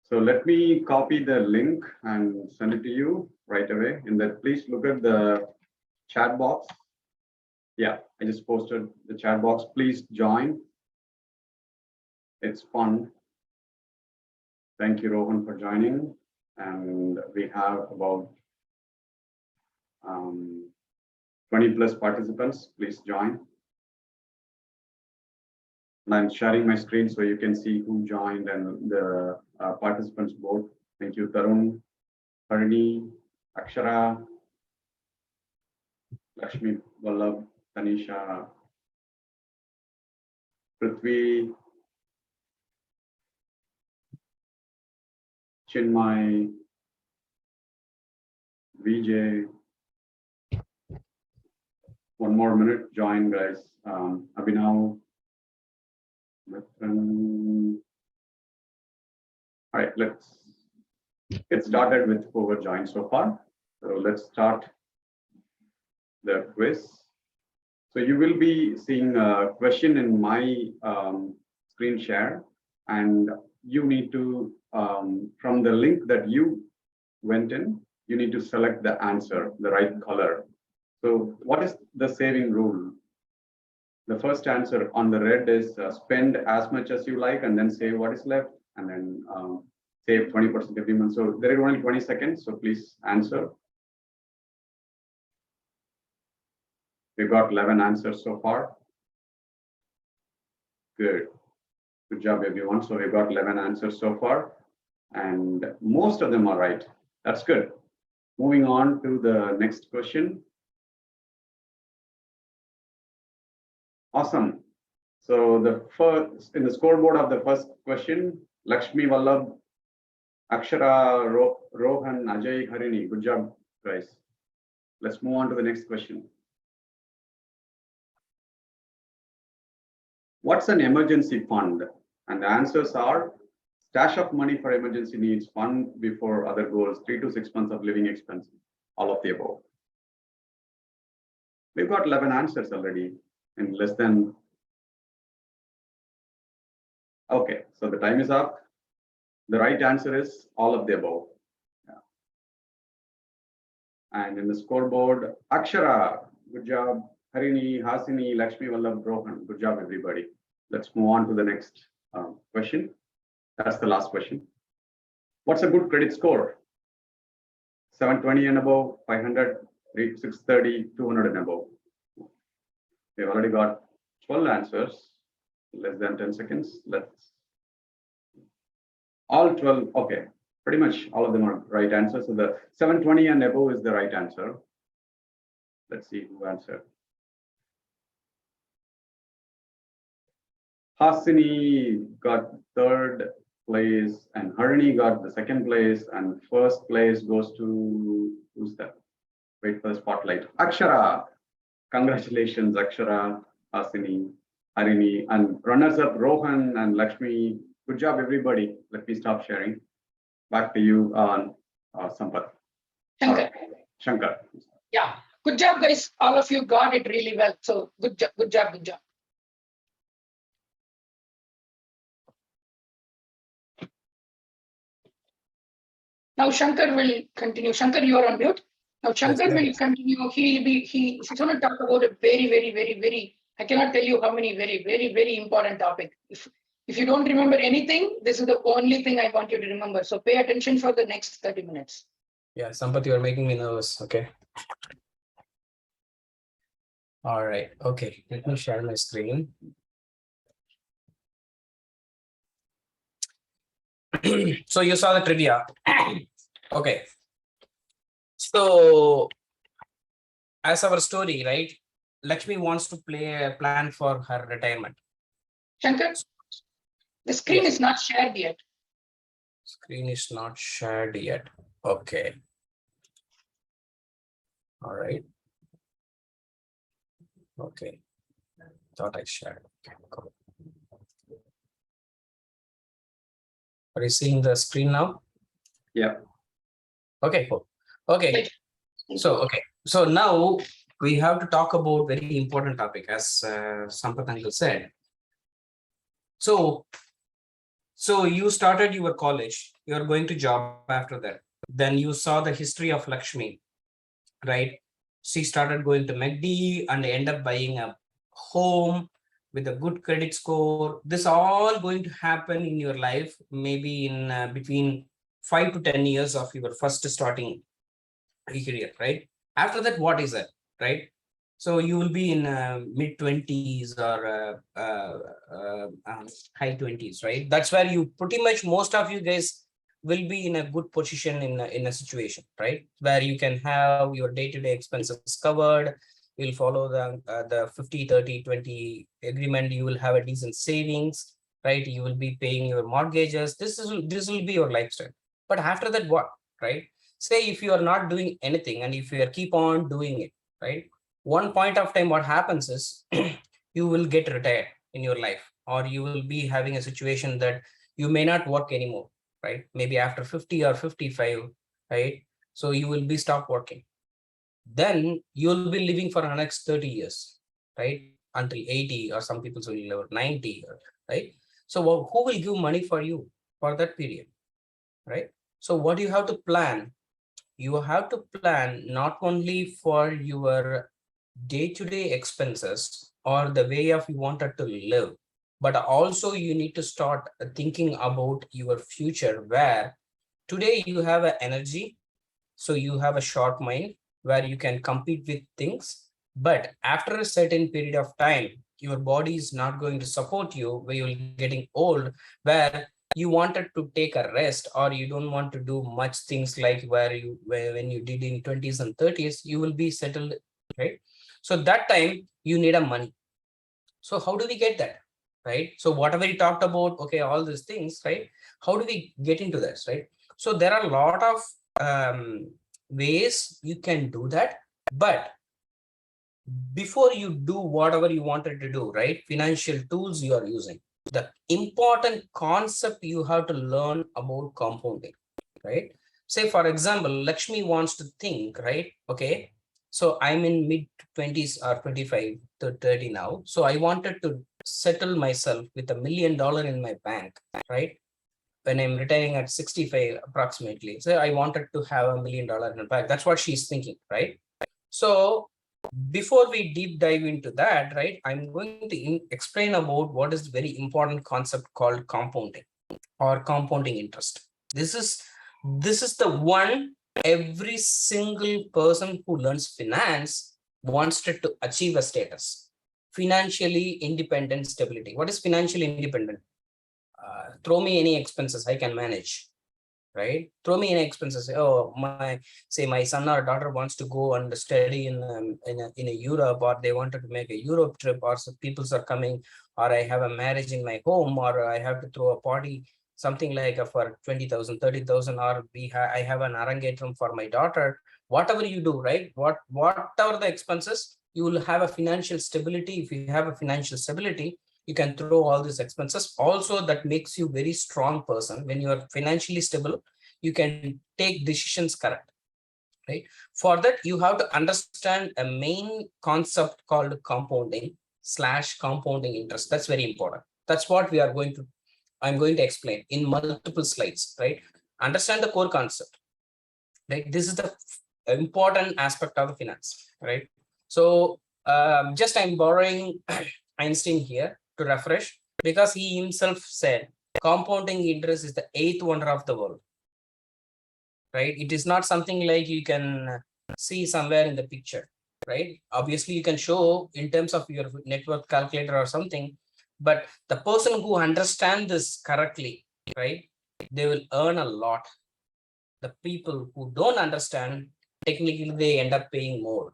So let me copy the link and send it to you right away. And then please look at the chat box. Yeah, I just posted the chat box. Please join. It's fun. Thank you, Rohan, for joining. And we have about 20 plus participants. Please join. And I'm sharing my screen so you can see who joined and the participants board. Thank you, Tarun, Harini, Akshara, Lakshmi, Vallabh, Tanisha, Prithvi, Chinmay, Vijay. One more minute, join guys. Abhinav, Mithran. All right, let's get started with whoever joined so far. So let's start the quiz. So you will be seeing a question in my screen share, and you need to, from the link that you went in, you need to select the answer, the right color. So what is the saving rule? The first answer on the red is spend as much as you like and then save what is left, and then save 20% every month. So there are only 20 seconds, so please answer. We got 11 answers so far. Good. Good job, everyone. So we got 11 answers so far, and most of them are right. That's good. Moving on to the next question. Awesome. So the first, in the scoreboard of the first question, Lakshmi, Vallabh, Akshara, Rohan, Ajay, Harini. Good job, guys. Let's move on to the next question. What's an emergency fund? And the answers are stash of money for emergency needs, fund before other goals, 3 to 6 months of living expenses, all of the above. We've got 11 answers already in less than. Okay, so the time is up. The right answer is all of the above. Yeah. And in the scoreboard, Akshara, good job. Harini, Hasini, Lakshmi, Vallabh, Rohan, good job, everybody. Let's move on to the next question. That's the last question. What's a good credit score? 720 and above, 500, 630, 200 and above. We've already got 12 answers, less than 10 seconds. Let's all 12. Okay, pretty much all of them are right answers. So the 720 and above is the right answer. Let's see who answered. Hasini got third place, and Harini got the second place, and first place goes to, who's that? Wait for the spotlight. Akshara. Congratulations, Akshara, Hasini, Harini, and runners up Rohan and Lakshmi. Good job, everybody. Let me stop sharing. Back to you on Sampath. Shankar. Shankar. Yeah, good job, guys. All of you got it really well. So good job, good job, good job. Now Shankar will continue. Shankar, you are on mute. Now Shankar will continue. He's going to talk about a very, I cannot tell you how many very important topic. If you don't remember anything, this is the only thing I want you to remember. So pay attention for the next 30 minutes. Yeah, Sampath, you are making me nervous. Okay. All right. Okay. Let me share my screen. So you saw the trivia. Okay. So as our story, right? Lakshmi wants to plan for her retirement. Shankar, the screen is not shared yet. Screen is not shared yet. Okay. All right. Okay. Thought I shared. Okay, cool. Are you seeing the screen now? Yeah. Okay, cool. Okay. So now we have to talk about very important topic, as Sampath uncle said. So you started your college, you are going to job after that. Then you saw the history of Lakshmi, right? She started going to McD and end up buying a home with a good credit score. This all going to happen in your life, maybe in between 5 to 10 years of your first starting career, right? After that, what is it, right? So you will be in mid 20s or high 20s, right? That's where you pretty much most of you guys will be in a good position in a situation, right? Where you can have your day-to-day expenses covered, You'll follow the 50-30-20 agreement. You will have a decent savings, right? You will be paying your mortgages. This will be your lifestyle. But after that, what, right? Say if you are not doing anything and if you keep on doing it, right? One point of time, what happens is you will get retired in your life, or you will be having a situation that you may not work anymore, right? Maybe after 50 or 55, right? So you will be stop working. Then you'll be living for the next 30 years, right? Until 80, or some people will live 90, right? So who will give money for you for that period, right? So what do you have to plan? You have to plan not only for your day-to-day expenses or the way of you wanted to live, but also you need to start thinking about your future, where today you have an energy, so you have a sharp mind where you can compete with things, but after a certain period of time, your body is not going to support you, where you're getting old, where you wanted to take a rest, or you don't want to do much things like when you did in 20s and 30s, you will be settled, right? So that time you need a money. So how do we get that, right? So whatever you talked about, okay, all these things, right? How do we get into this, right? So there are a lot of ways you can do that, but before you do whatever you wanted to do, right? Financial tools you are using, the important concept you have to learn about compounding, right? Say, for example, Lakshmi wants to think, right? Okay, so I'm in mid 20s or 25 to 30 now. So I wanted to settle myself with $1 million in my bank, right? When I'm retiring at 65 approximately. So I wanted to have $1 million in the bank. That's what she's thinking, right? So before we deep dive into that, right, I'm going to explain about what is very important concept called compounding or compounding interest. This is the one every single person who learns finance wants to achieve a status. Financially independent stability. What is financially independent? Throw me any expenses, I can manage, right? Throw me any expenses. Oh, my son or daughter wants to go and study in a Europe, or they wanted to make a Europe trip, or some people are coming, or I have a marriage in my home, or I have to throw a party, something like for 20,000, 30,000, or I have an arangetram for my daughter. Whatever you do, right? Whatever the expenses, you will have a financial stability. If you have a financial stability, you can throw all these expenses. Also, that makes you very strong person. When you are financially stable, you can take decisions correct, right? For that, you have to understand a main concept called compounding/compounding interest. That's very important. That's what I'm going to explain in multiple slides, right? Understand the core concept, right? This is the important aspect of the finance, right? So just I'm borrowing Einstein here to refresh, because he himself said compounding interest is the 8th wonder of the world, right? It is not something like you can see somewhere in the picture, right? Obviously you can show in terms of your net worth calculator or something, but the person who understands this correctly, right, they will earn a lot. The people who don't understand, technically they end up paying more,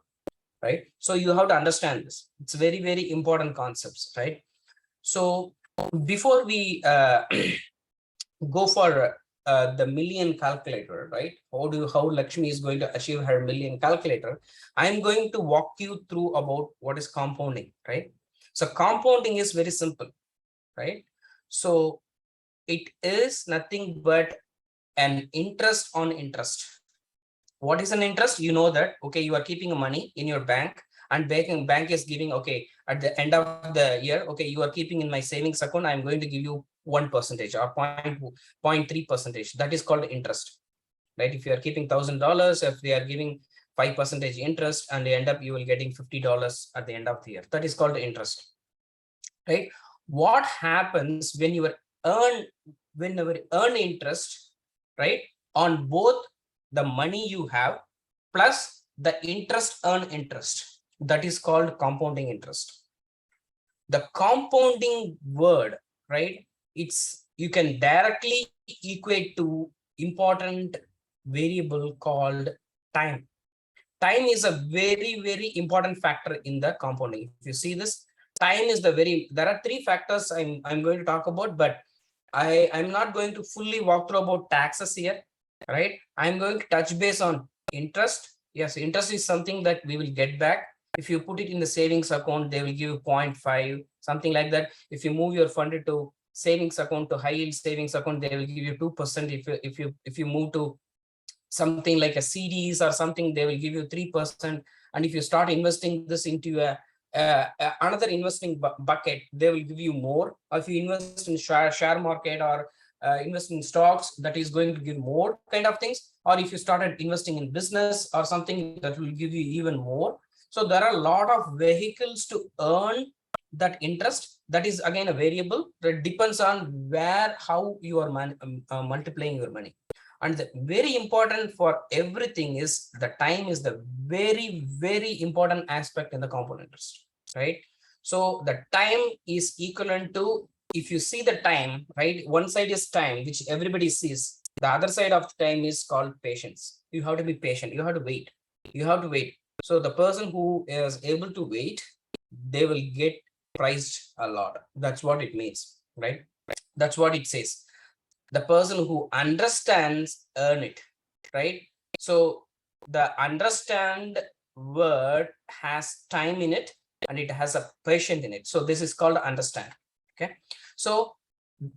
right? So you have to understand this. It's very, very important concepts, right? So before we go for the million calculator, right? How Lakshmi is going to achieve her million calculator, I'm going to walk you through about what is compounding, right? So compounding is very simple, right? So it is nothing but an interest on interest. What is an interest? You know that, okay, you are keeping money in your bank, and bank is giving, okay, at the end of the year, okay, you are keeping in my savings account, I'm going to give you 1% or 0.3%. That is called interest, right? If you are keeping $1,000, if they are giving 5% interest, and they end up, you will getting $50 at the end of the year. That is called interest, right? What happens when you earn interest, right, on both the money you have plus the interest? That is called compounding interest. The compounding word, right, you can directly equate to important variable called time. time is a very, very important factor in the compounding. If you see this, time is there are three factors I'm going to talk about, but I'm not going to fully walk through about taxes here, right? I'm going to touch base on interest. Yes, interest is something that we will get back. If you put it in the savings account, they will give you 0.5, something like that. If you move your fund to savings account to high yield savings account, they will give you 2%. If you move to something like a CDs or something, they will give you 3%. And if you start investing this into another investing bucket, they will give you more. Or if you invest in share market or invest in stocks, that is going to give more kind of things. Or if you started investing in business or something, that will give you even more. So there are a lot of vehicles to earn that interest. That is again a variable that depends on how you are multiplying your money. And the very important for everything is the time is the very, very important aspect in the compound interest, right? So the time is equivalent to, if you see the time, right? One side is time, which everybody sees. The other side of the time is called patience. You have to be patient. You have to wait. You have to wait. So the person who is able to wait, they will get priced a lot. That's what it means, right? That's what it says. The person who understands earn it, right? So the understand word has time in it and it has a patient in it. So this is called understand. Okay. So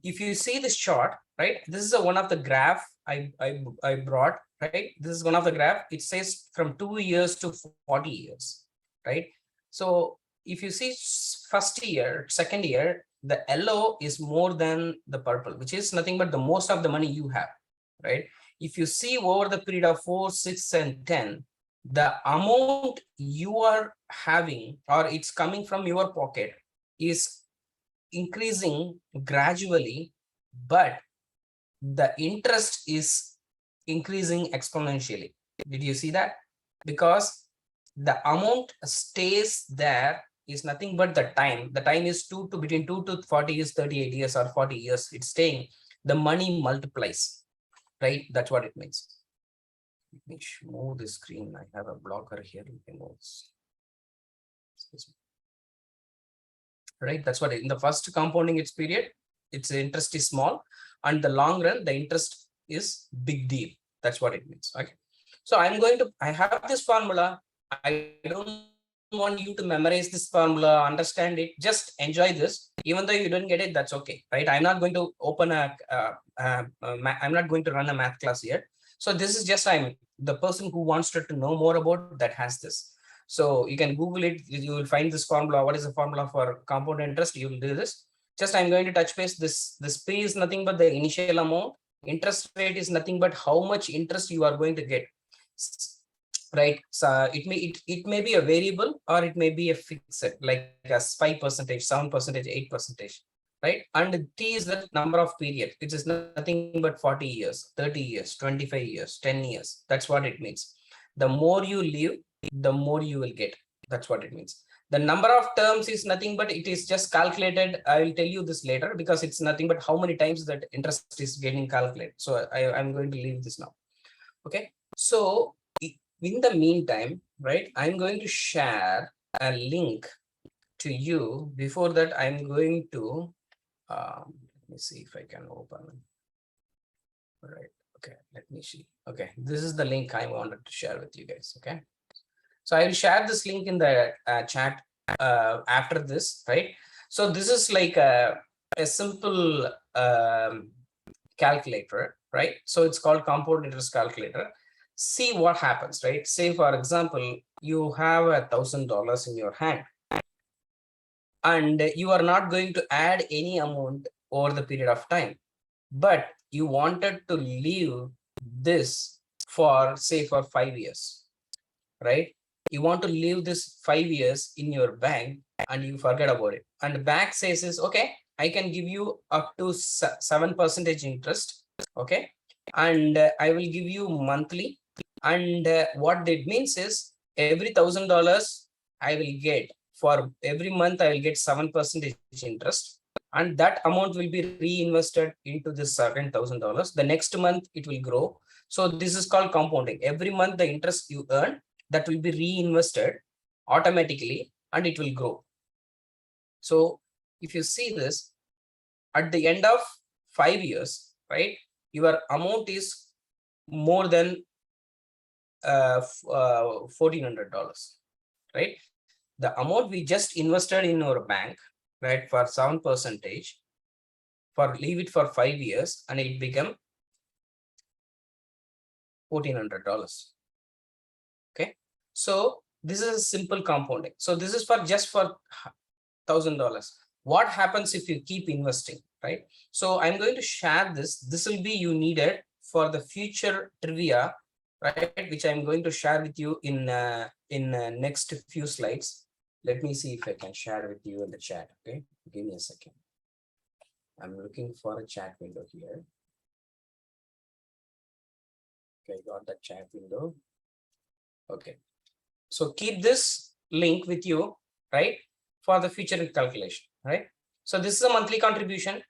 if you see this chart, right, this is one of the graph I brought, right? This is one of the graph. It says from 2 years to 40 years, right? So if you see first year, second year, the yellow is more than the purple, which is nothing but the most of the money you have, right? If you see over the period of 4, 6, and 10, the amount you are having or it's coming from your pocket is increasing gradually, but the interest is increasing exponentially. Did you see that? Because the amount stays there is nothing but the time. The time is between 2 to 40 years, 38 years or 40 years. It's staying. The money multiplies, right? That's what it means. Let me move the screen. I have a blocker here. You can move this. Right? That's what in the first compounding its period, its interest is small, and the long run, the interest is big deal. That's what it means. Okay. So I have this formula. I don't want you to memorize this formula, understand it, just enjoy this. Even though you don't get it, that's okay, right? I'm not going to open I'm not going to run a math class here. So this is just the person who wants to know more about that has this. So you can Google it, you will find this formula. What is the formula for compound interest? You will do this. Just I'm going to touch base this P is nothing but the initial amount. Interest rate is nothing but how much interest you are going to get. Right, so it may be a variable or it may be a fixed, like as 5%, 7%, 8%, right? And T is the number of period, which is nothing but 40 years, 30 years, 25 years, 10 years. That's what it means. The more you live, the more you will get. That's what it means. The number of terms is nothing but it is just calculated. I will tell you this later because it's nothing but how many times that interest is getting calculated. So I'm going to leave this now. Okay, so in the meantime, right, I'm going to share a link to you. Before that, I'm going to, let me see if I can open. All right, okay, let me see. Okay, this is the link I wanted to share with you guys, okay? So I will share this link in the chat after this, right? So this is like a simple calculator, right? So it's called compound interest calculator. See what happens, right? Say, for example, you have $1,000 in your hand and you are not going to add any amount over the period of time, but you wanted to leave this for, say, for 5 years, right? You want to leave this 5 years in your bank and you forget about it. And the bank says is, okay, I can give you up to 7% interest, okay? And I will give you monthly. And what that means is every $1,000 I will get for every month, I will get 7% interest. And that amount will be reinvested into this certain $1,000. The next month it will grow. So this is called compounding. Every month the interest you earn, that will be reinvested automatically and it will grow. So if you see this, at the end of 5 years, right, your amount is more than $1,400, right? The amount we just invested in our bank, right, for 7%, leave it for 5 years and it become $1,400. Okay, so this is a simple compounding. So this is for just for $1,000. What happens if you keep investing, right? So I'm going to share this. This will be you needed for the future trivia, right? Which I'm going to share with you in next few slides. Let me see if I can share with you in the chat. Okay, give me a second. I'm looking for a chat window here. Okay, got that chat window. Okay, so keep this link with you, right, for the future calculation, right? So this is a monthly contribution.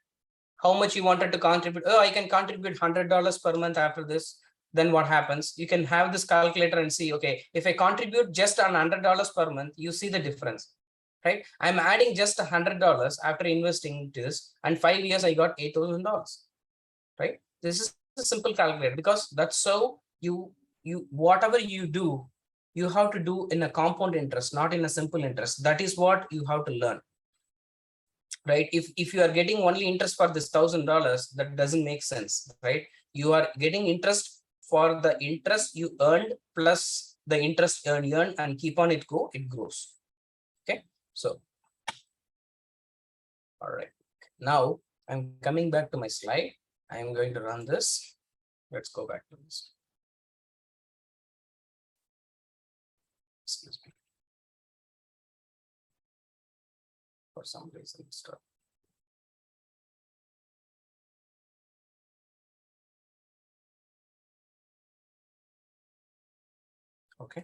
How much you wanted to contribute? Oh, I can contribute $100 per month after this. Then what happens? You can have this calculator and see, okay, if I contribute just on $100 per month, you see the difference, right? I'm adding just $100 after investing into this, and 5 years I got $8,000, right? This is a simple calculator because that's so you whatever you do, you have to do in a compound interest, not in a simple interest. That is what you have to learn, right? If you are getting only interest for this $1,000, that doesn't make sense, right? You are getting interest for the interest you earned plus the interest earned and keep on it grows. Okay, so all right, now I'm coming back to my slide. I'm going to run this. Let's go back to this. Excuse me. For some reason, stop. Okay.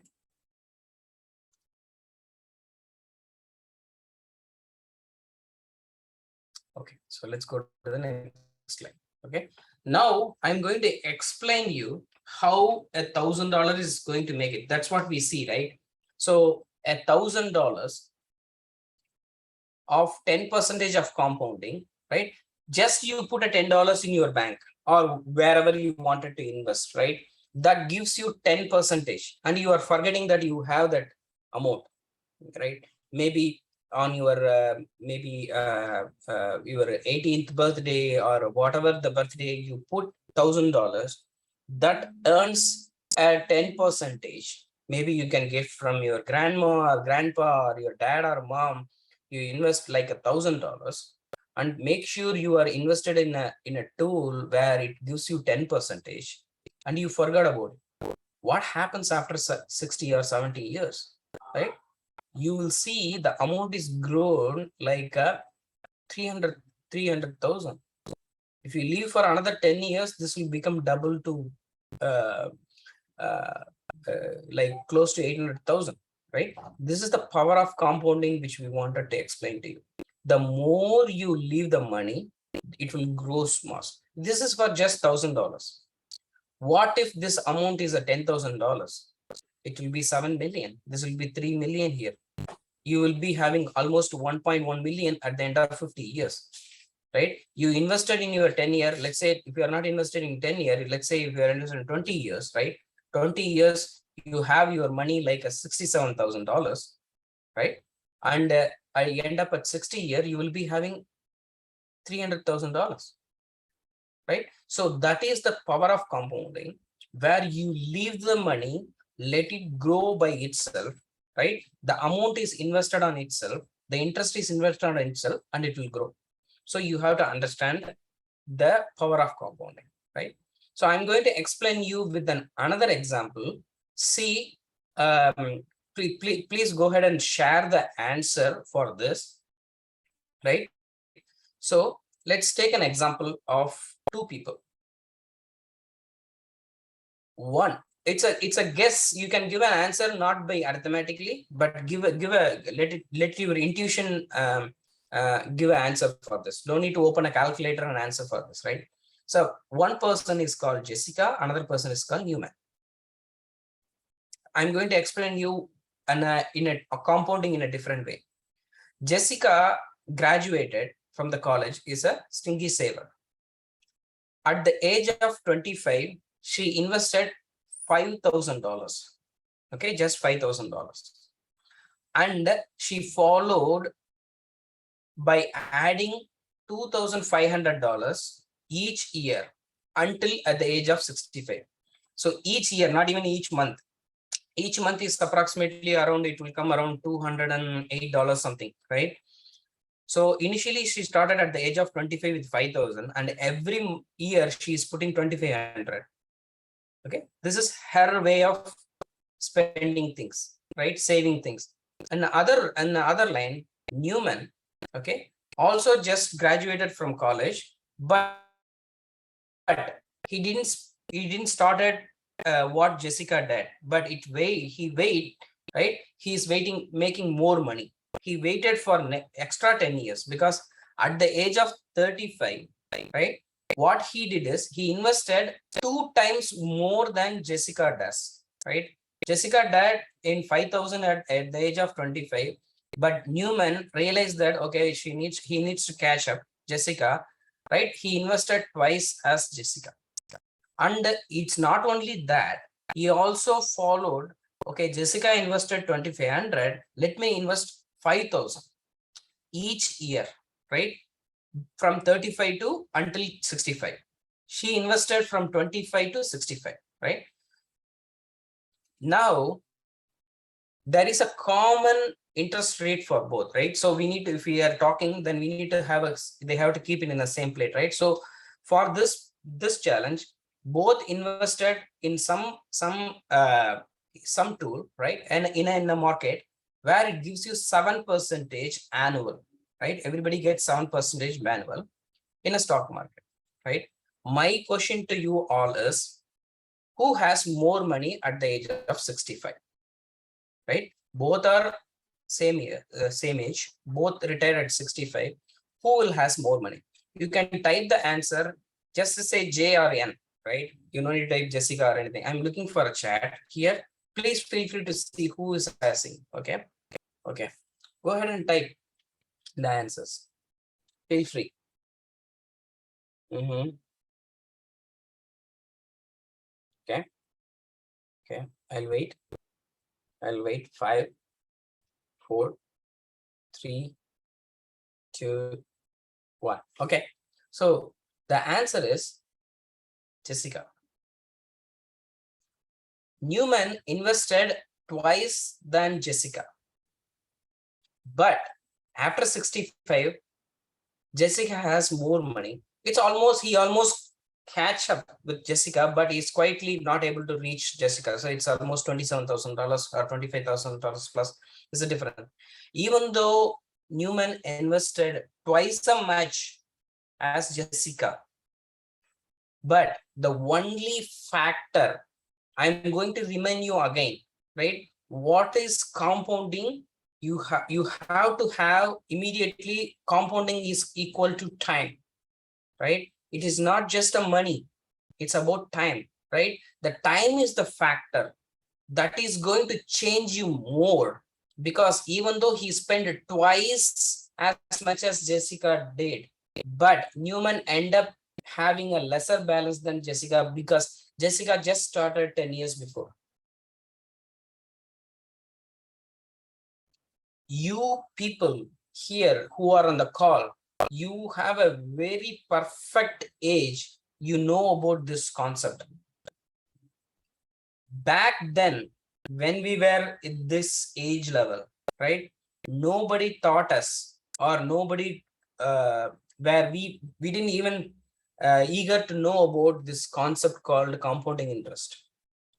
Okay, so let's go to the next slide. Okay, now I'm going to explain you how $1,000 is going to make it. That's what we see, right? So $1,000 of 10% of compounding, right? Just you put a $10 in your bank or wherever you wanted to invest, right? That gives you 10%, and you are forgetting that you have that amount, right? Maybe on your your 18th birthday or whatever the birthday, you put $1,000 that earns a 10%. Maybe you can get from your grandma or grandpa or your dad or mom. You invest like $1,000 and make sure you are invested in a tool where it gives you 10% and you forgot about it. What happens after 60 or 70 years, right? You will see the amount is grown like 300,000. If you leave for another 10 years, this will become double to like close to 800,000, right? This is the power of compounding, which we wanted to explain to you. The more you leave the money, it will grow small. This is for just $1,000. What if this amount is a $10,000? It will be 7 million. This will be 3 million here. You will be having almost 1.1 million at the end of 50 years, right? You invested in your 10-year, let's say if you are not invested in 10 years, let's say if you are invested in 20 years, right? 20 years, you have your money like a $67,000, right? And I end up at 60 years, you will be having $300,000, right? So that is the power of compounding, where you leave the money, let it grow by itself, right? The amount is invested on itself, the interest is invested on itself, and it will grow. So you have to understand the power of compounding, right? So I'm going to explain you with another example. See, please go ahead and share the answer for this, right? So let's take an example of two people. One, it's a guess. You can give an answer not by arithmetically, but let your intuition give an answer for this. Don't need to open a calculator and answer for this, right? So one person is called Jessica, another person is called Newman. I'm going to explain you in a compounding in a different way. Jessica graduated from the college, is a stingy saver. At the age of 25, she invested $5,000. Okay, just $5,000. And she followed by adding $2,500 each year until at the age of 65. So each year, not even each month. Each month is approximately around, it will come around $208 something, right? So initially she started at the age of 25 with 5,000, and every year she is putting 2,500. Okay, this is her way of spending things, right? Saving things. And the other line, Newman, okay, also just graduated from college, but he didn't started what Jessica did, but he wait, right? He's waiting, making more money. He waited for extra 10 years because at the age of 35, right? What he did is he invested 2 times more than Jessica does, right? Jessica died in 5,000 at the age of 25, but Newman realized that, okay, he needs to catch up Jessica, right? He invested twice as Jessica. And it's not only that, he also followed, okay, Jessica invested 2,500, let me invest 5,000 each year, right? From 35 to until 65. She invested from 25 to 65, right? Now, there is a common interest rate for both, right? So we need to, if we are talking, then we need to have they have to keep it in the same plate, right? So for this challenge, both invested in some tool, right? And in a market where it gives you 7% annual, right? Everybody gets 7% annual in a stock market, right? My question to you all is, who has more money at the age of 65, right? Both are same year, same age, both retired at 65. Who will has more money? You can type the answer, just to say J or N, right? You don't need to type Jessica or anything. I'm looking for a chat here. Please feel free to see who is asking. Okay. Okay. Go ahead and type the answers. Feel free. Okay. Okay. I'll wait. 5, 4, 3, 2, 1. Okay. So the answer is Jessica. Newman invested twice than Jessica. But after 65, Jessica has more money. He almost catch up with Jessica, but he's quietly not able to reach Jessica. So it's almost $27,000 or $25,000 plus. Is a difference. Even though Newman invested twice as much as Jessica, but the only factor, I'm going to remind you again, right? What is compounding? You have to have immediately, compounding is equal to time, right? It is not just a money, it's about time, right? The time is the factor that is going to change you more, because even though he spent twice as much as Jessica did, but Newman ended up having a lesser balance than Jessica because Jessica just started 10 years before. You people here who are on the call, you have a very perfect age. You know about this concept. Back then, when we were in this age level, right? Nobody taught us, or nobody where we didn't even eager to know about this concept called compounding interest,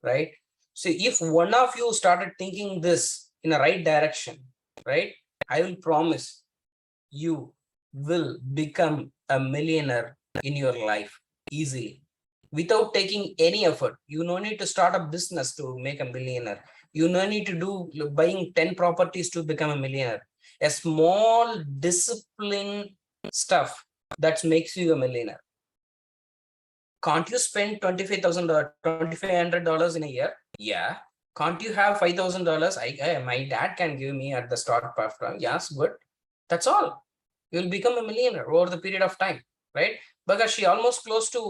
right? So if one of you started thinking this in the right direction, right, I will promise you will become a millionaire in your life easily without taking any effort. You no need to start a business to make a millionaire. You no need to do buying 10 properties to become a millionaire. A small discipline stuff that makes you a millionaire. Can't you spend $25,000, $2,500 in a year? Yeah, Can't you have $5,000? My dad can give me at the start platform. Yes, good. That's all. You'll become a millionaire over the period of time, right? Because she almost close to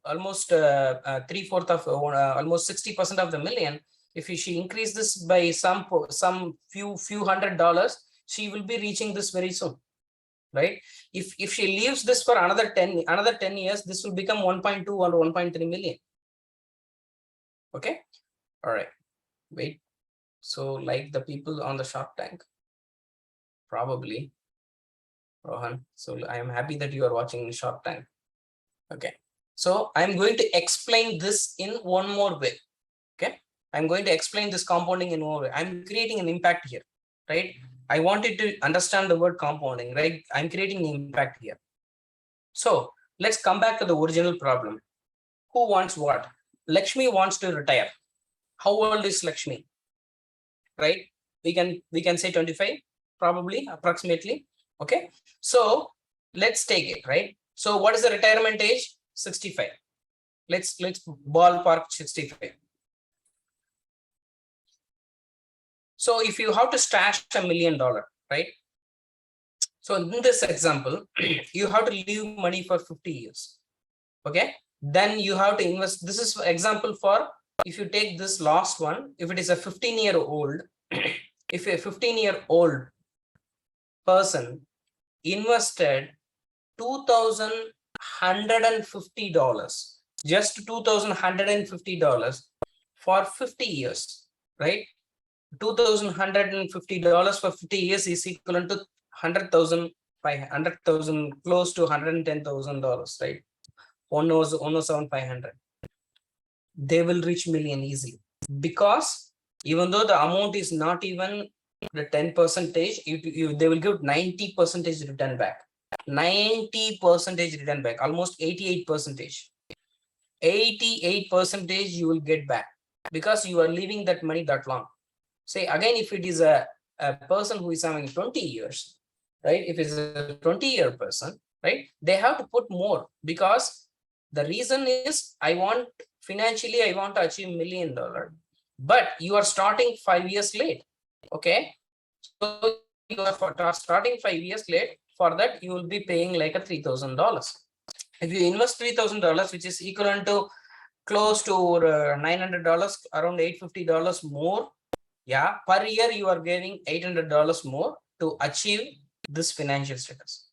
almost 3/4 of almost 60% of the million. If she increase this by some few $100, she will be reaching this very soon, right? If she leaves this for another 10 years, this will become 1.2 or 1.3 million. Okay, all right. Wait. So like the people on the Shark Tank, probably. Rohan. So I am happy that you are watching Shark Tank. Okay. So I'm going to explain this in one more way. Okay. I'm going to explain this compounding in one more way. I'm creating an impact here, right? I wanted to understand the word compounding, right? I'm creating an impact here. So let's come back to the original problem. Who wants what? Lakshmi wants to retire. How old is Lakshmi? Right? We can say 25, probably, approximately. Okay. So let's take it, right? So what is the retirement age? 65. Let's ballpark 65. So if you have to stash $1 million, right? So in this example, you have to leave money for 50 years. Okay. Then you have to invest. This is example for, if you take this last one, if it is a 15-year-old, if a 15-year-old person invested $2,150, just $2,150 for 50 years, right? $2,150 for 50 years is equivalent to 100,000, close to $110,000, right? 107,500. They will reach million easily, because even though the amount is not even the 10%, they will give 90% return back. 90% return back, almost 88%. 88% you will get back, because you are leaving that money that long. Say again, if it is a person who is having 20 years, right? If it's a 20-year person, right? They have to put more, because the reason is financially I want to achieve $1 million, but you are starting 5 years late. Okay. So you are starting 5 years late. For that, you will be paying like a $3,000. If you invest $3,000, which is equivalent to close to $900, around $850 more. Yeah, per year you are giving $800 more to achieve this financial status.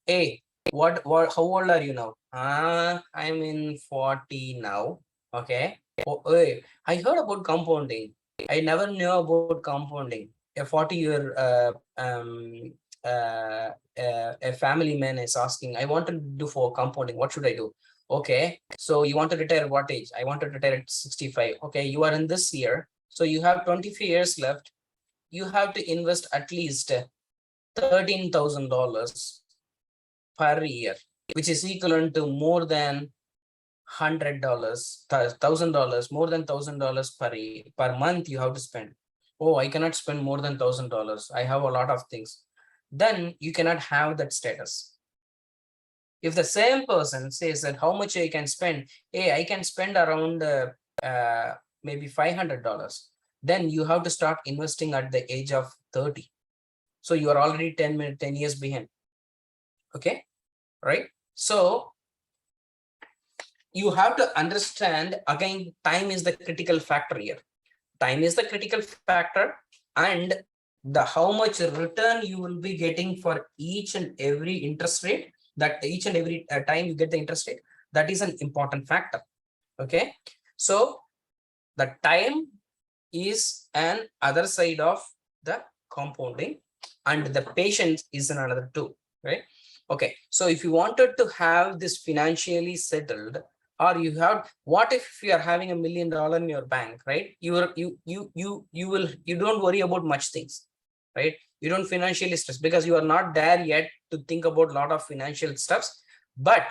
Hey, how old are you now? I'm in 40 now. Okay. Oh, hey, I heard about compounding. I never knew about compounding. A 40-year a family man is asking, I want to do for compounding. What should I do? Okay. So you want to retire at what age? I want to retire at 65. Okay. You are in this year. So you have 25 years left. You have to invest at least $13,000 per year, which is equivalent to more than $100, $1,000, more than $1,000 per month you have to spend. Oh, I cannot spend more than $1,000. I have a lot of things. Then you cannot have that status. If the same person says that how much I can spend, hey, I can spend around maybe $500, then you have to start investing at the age of 30. So you are already 10 years behind. Okay, right? So you have to understand, again, time is the critical factor here. Time is the critical factor, and the how much return you will be getting for each and every interest rate, that each and every time you get the interest rate, that is an important factor. Okay, so the time is an other side of the compounding, and the patience is another too, right? Okay, so if you wanted to have this financially settled, or you have, what if you are having $1 million in your bank, right? You don't worry about much things, right? You don't financially stress, because you are not there yet to think about a lot of financial stuffs, but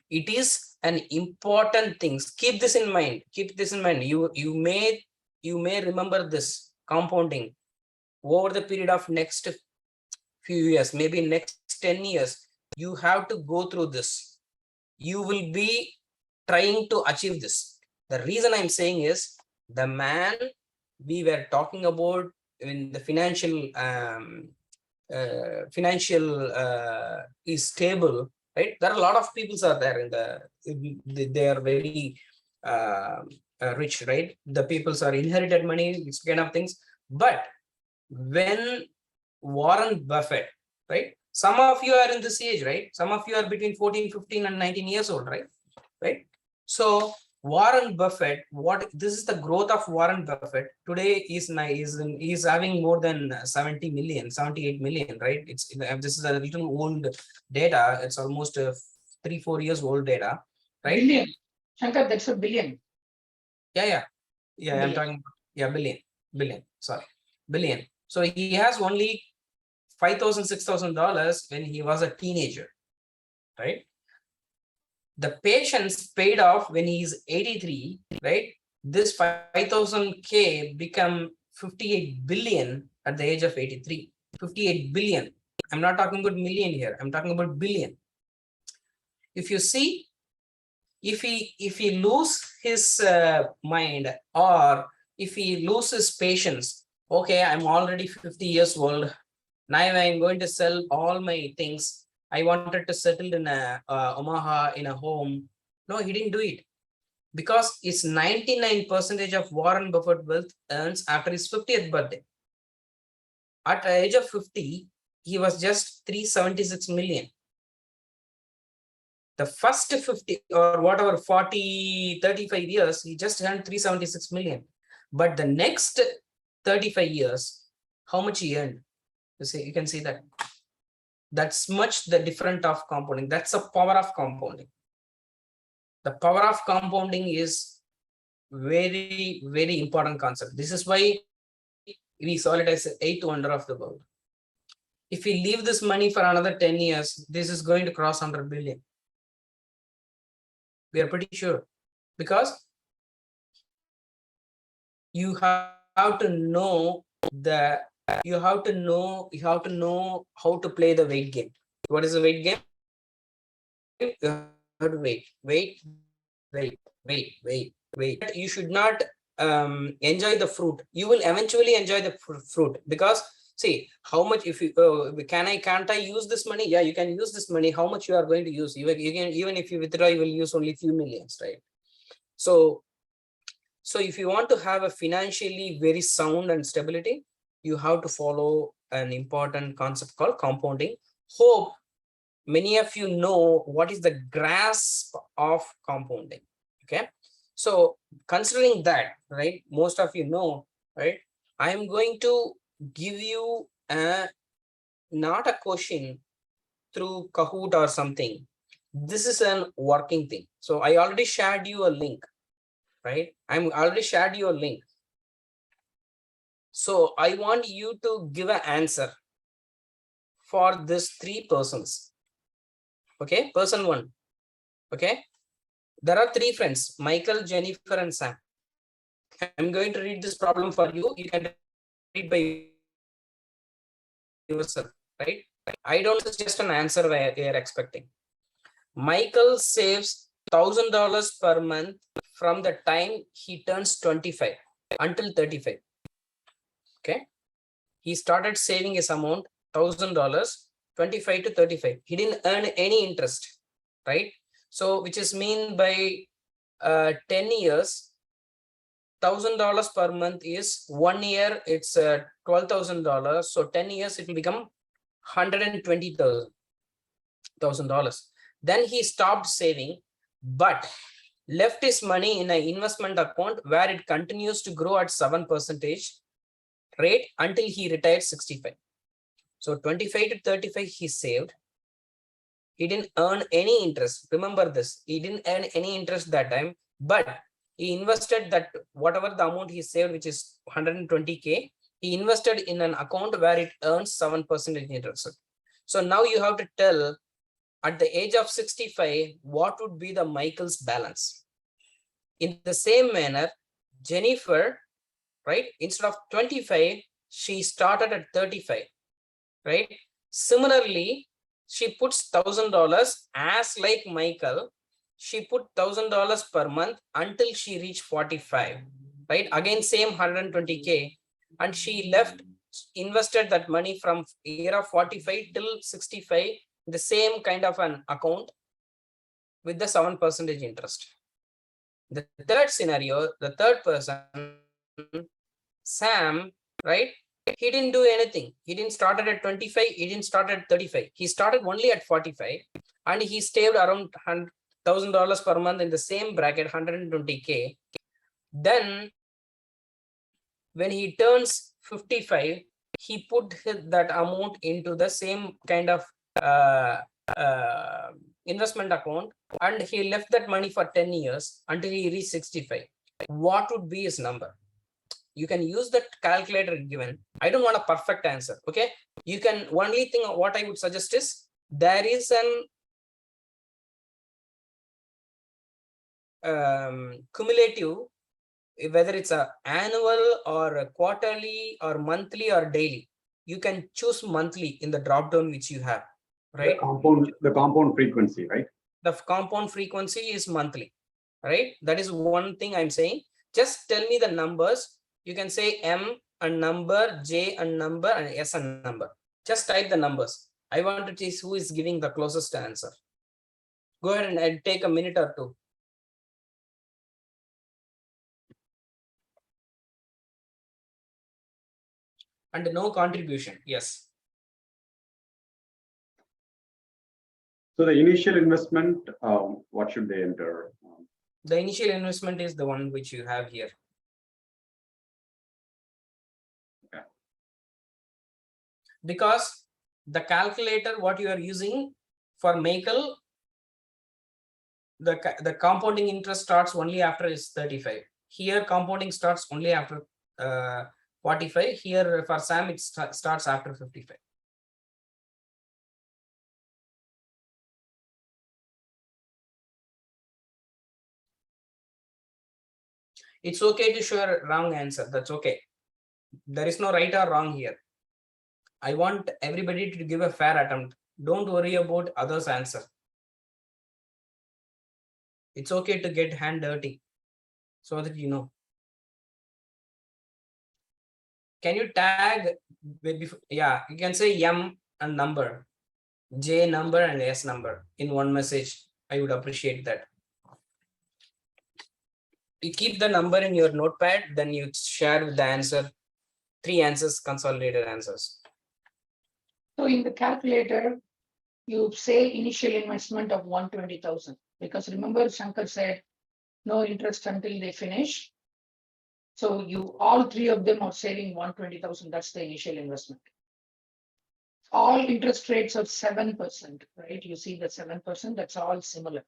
it is an important thing. Keep this in mind. Keep this in mind. You may remember this compounding over the period of next few years, maybe next 10 years. You have to go through this. You will be trying to achieve this. The reason I'm saying is, the man we were talking about in the financial is stable, right? There are a lot of people are there in they are very rich, right? The peoples are inherited money, this kind of things. But when Warren Buffett, right? Some of you are in this age, right? Some of you are between 14, 15 and 19 years old, right? Right? So Warren Buffett, this is the growth of Warren Buffett. Today is having more than 70 million, 78 million, right? This is a little old data. It's almost 3-4 years old data, right? Billion. Sankar, that's a billion. Yeah. I'm talking about, billion. Sorry, billion. So he has only $5,000, $6,000 when he was a teenager, right? The patience paid off when he's 83, right? This 5,000K become 58 billion at the age of 83. 58 billion. I'm not talking about million here. I'm talking about billion. If you see, if he lose his mind, or if he loses patience, okay, I'm already 50 years old. Now I'm going to sell all my things. I wanted to settle in Omaha in a home. No, he didn't do it, because it's 99% of Warren Buffett wealth earns after his 50th birthday. At the age of 50, he was just 376 million. The first 50 or whatever 40, 35 years, he just earned 376 million. But the next 35 years, how much he earned? You can see that. That's much the different of compounding. That's the power of compounding. The power of compounding is very, very important concept. This is why we saw it as the 8th wonder of the world. If we leave this money for another 10 years, this is going to cross 100 billion. We are pretty sure, because you have to know you have to know how to play the weight game. What is the weight game? You have to wait. You should not enjoy the fruit. You will eventually enjoy the fruit, because see how much, if you can't I use this money? Yeah, you can use this money. How much you are going to use? You can, even if you withdraw, you will use only few millions, right? So if you want to have a financially very sound and stability, you have to follow an important concept called compounding. Hope many of you know what is the grasp of compounding. Okay, so considering that, right, most of you know, right, I am going to give you not a question through Kahoot or something. This is an working thing. So I already shared you a link, right? I'm already shared you a link. So I want you to give an answer for these 3 persons. Okay, person 1. Okay, there are 3 friends, Michael, Jennifer, and Sam. I'm going to read this problem for you. You can read by yourself, right? I don't just an answer where you're expecting. Michael saves $1,000 per month from the time he turns 25 until 35. Okay, he started saving his amount $1,000, 25 to 35. He didn't earn any interest, right? So which is mean by 10 years, $1,000 per month is 1 year, it's $12,000. So 10 years, it will become $120,000. Then he stopped saving, but left his money in an investment account where it continues to grow at 7% rate until he retired 65. So 25 to 35 he saved. He didn't earn any interest. Remember this, he didn't earn any interest that time, but he invested that whatever the amount he saved, which is 120K, he invested in an account where it earns 7% interest. So now you have to tell at the age of 65, what would be the Michael's balance? In the same manner, Jennifer, right, instead of 25, she started at 35, right? Similarly, she puts $1,000 as like Michael. She put $1,000 per month until she reached 45. right? Again, same 120K, and she invested that money from year of 45 till 65, the same kind of an account with the 7% interest. The third scenario, the third person, Sam, right? He didn't do anything. He didn't start at 25. He didn't start at 35. He started only at 45, and he stayed around $1,000 per month in the same bracket, 120K. Then, when he turns 55, he put that amount into the same kind of investment account, and he left that money for 10 years until he reached 65. What would be his number? You can use that calculator given. I don't want a perfect answer. Okay. You can, only thing what I would suggest is there is an cumulative, whether it's a annual or a quarterly or monthly or daily. You can choose monthly in the drop down which you have, right? The compound frequency, right? The compound frequency is monthly, right? That is one thing I'm saying. Just tell me the numbers. You can say M and number, J and number, and S and number. Just type the numbers. I want to see who is giving the closest answer. Go ahead and I'll take a minute or two. And no contribution. Yes. So the initial investment, what should they enter? The initial investment is the one which you have here. Okay. Because the calculator, what you are using for Michael, the compounding interest starts only after is 35. Here, compounding starts only after 45. Here, for Sam, it starts after 55. It's okay to show a wrong answer. That's okay. There is no right or wrong here. I want everybody to give a fair attempt. Don't worry about others' answer. It's okay to get hand dirty so that you know. Can you tag? Yeah, you can say M and number, J number and S number in one message. I would appreciate that. You keep the number in your notepad, then you share the answer, 3 answers, consolidated answers. So in the calculator, you say initial investment of 120,000, because remember Sankar said no interest until they finish. So you, all 3 of them are saving 120,000. That's the initial investment. All interest rates are 7%, right? You see the 7%, that's all similar.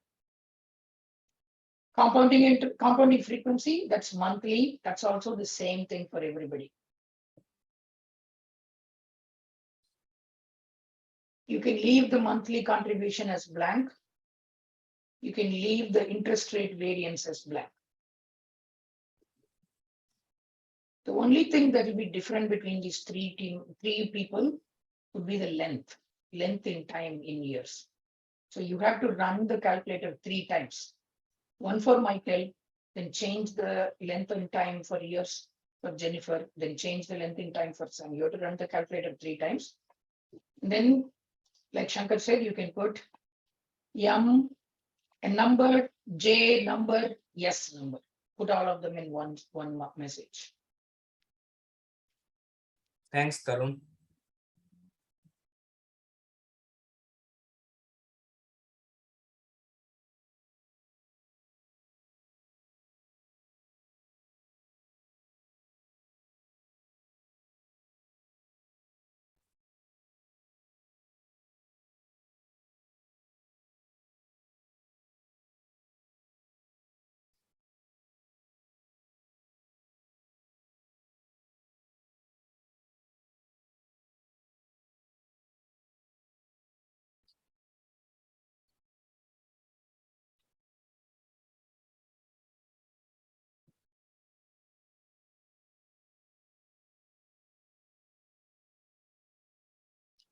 Compounding frequency, that's monthly. That's also the same thing for everybody. You can leave the monthly contribution as blank. You can leave the interest rate variance as blank. The only thing that will be different between these three people would be the length in time in years. So you have to run the calculator 3 times. One for Michael, then change the length in time for years for Jennifer, then change the length in time for Sam. You have to run the calculator 3 times. And then, like Sankar said, you can put M, a number, J number, S number. Put all of them in one message. Thanks, Tarun.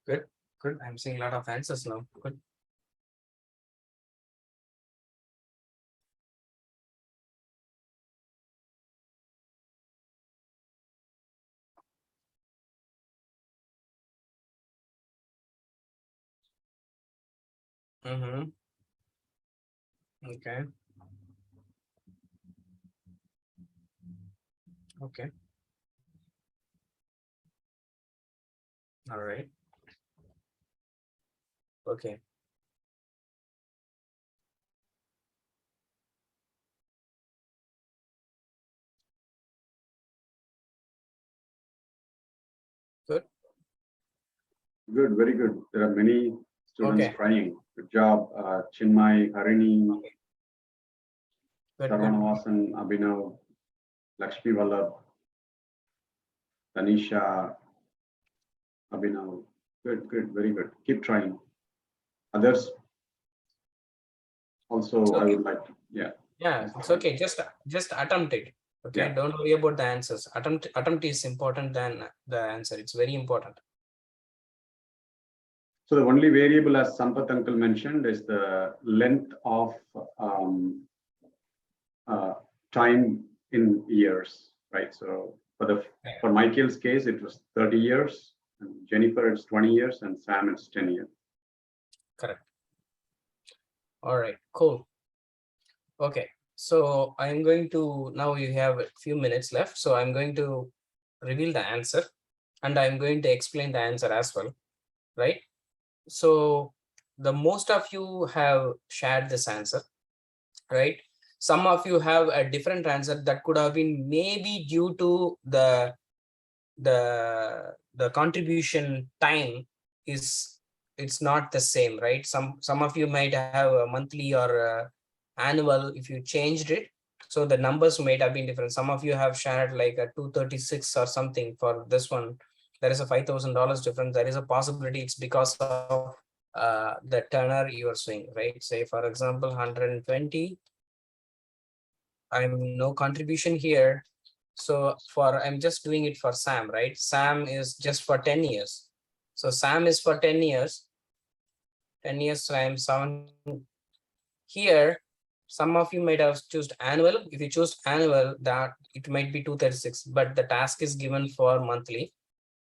Good, good. I'm seeing a lot of answers now. Good. Mm-hmm. Okay. Okay. All right. Okay. Good. Good, very good. There are many students Okay. trying. Good job, Chinmay, Harini, Good. Saravanan, Abhinav, Lakshmi Vallabh, Tanisha, Abhinav. Good, good, very good. Keep trying. Others also, It's I okay. would like to, yeah. Yeah, it's okay. Just attempt it. Okay. Yeah. Don't worry about the answers. Attempt is important than the answer. It's very important. So the only variable, as Sampath uncle mentioned, is the length of time in years, right? So for Michael's case, it was 30 years, and Jennifer it's 20 years, and Sam it's 10 years. Correct. All right. Cool. Okay. So I'm going to, now you have a few minutes left. So I'm going to reveal the answer and I'm going to explain the answer as well. Right. So the most of you have shared this answer, right? Some of you have a different answer that could have been maybe due to the contribution time is, it's not the same, right? Some of you might have a monthly or annual if you changed it, so the numbers might have been different. Some of you have shared like a 236 or something. For this one there is a $5,000 difference. There is a possibility it's because of the tenor you are swing, right? Say for example 120, I'm no contribution here. So I'm just doing it for Sam, right? Sam is just for 10 years. So Sam is for 10 years. 10 years times 7. Here, some of you might have choose annual. If you choose annual, that it might be 236, but the task is given for monthly.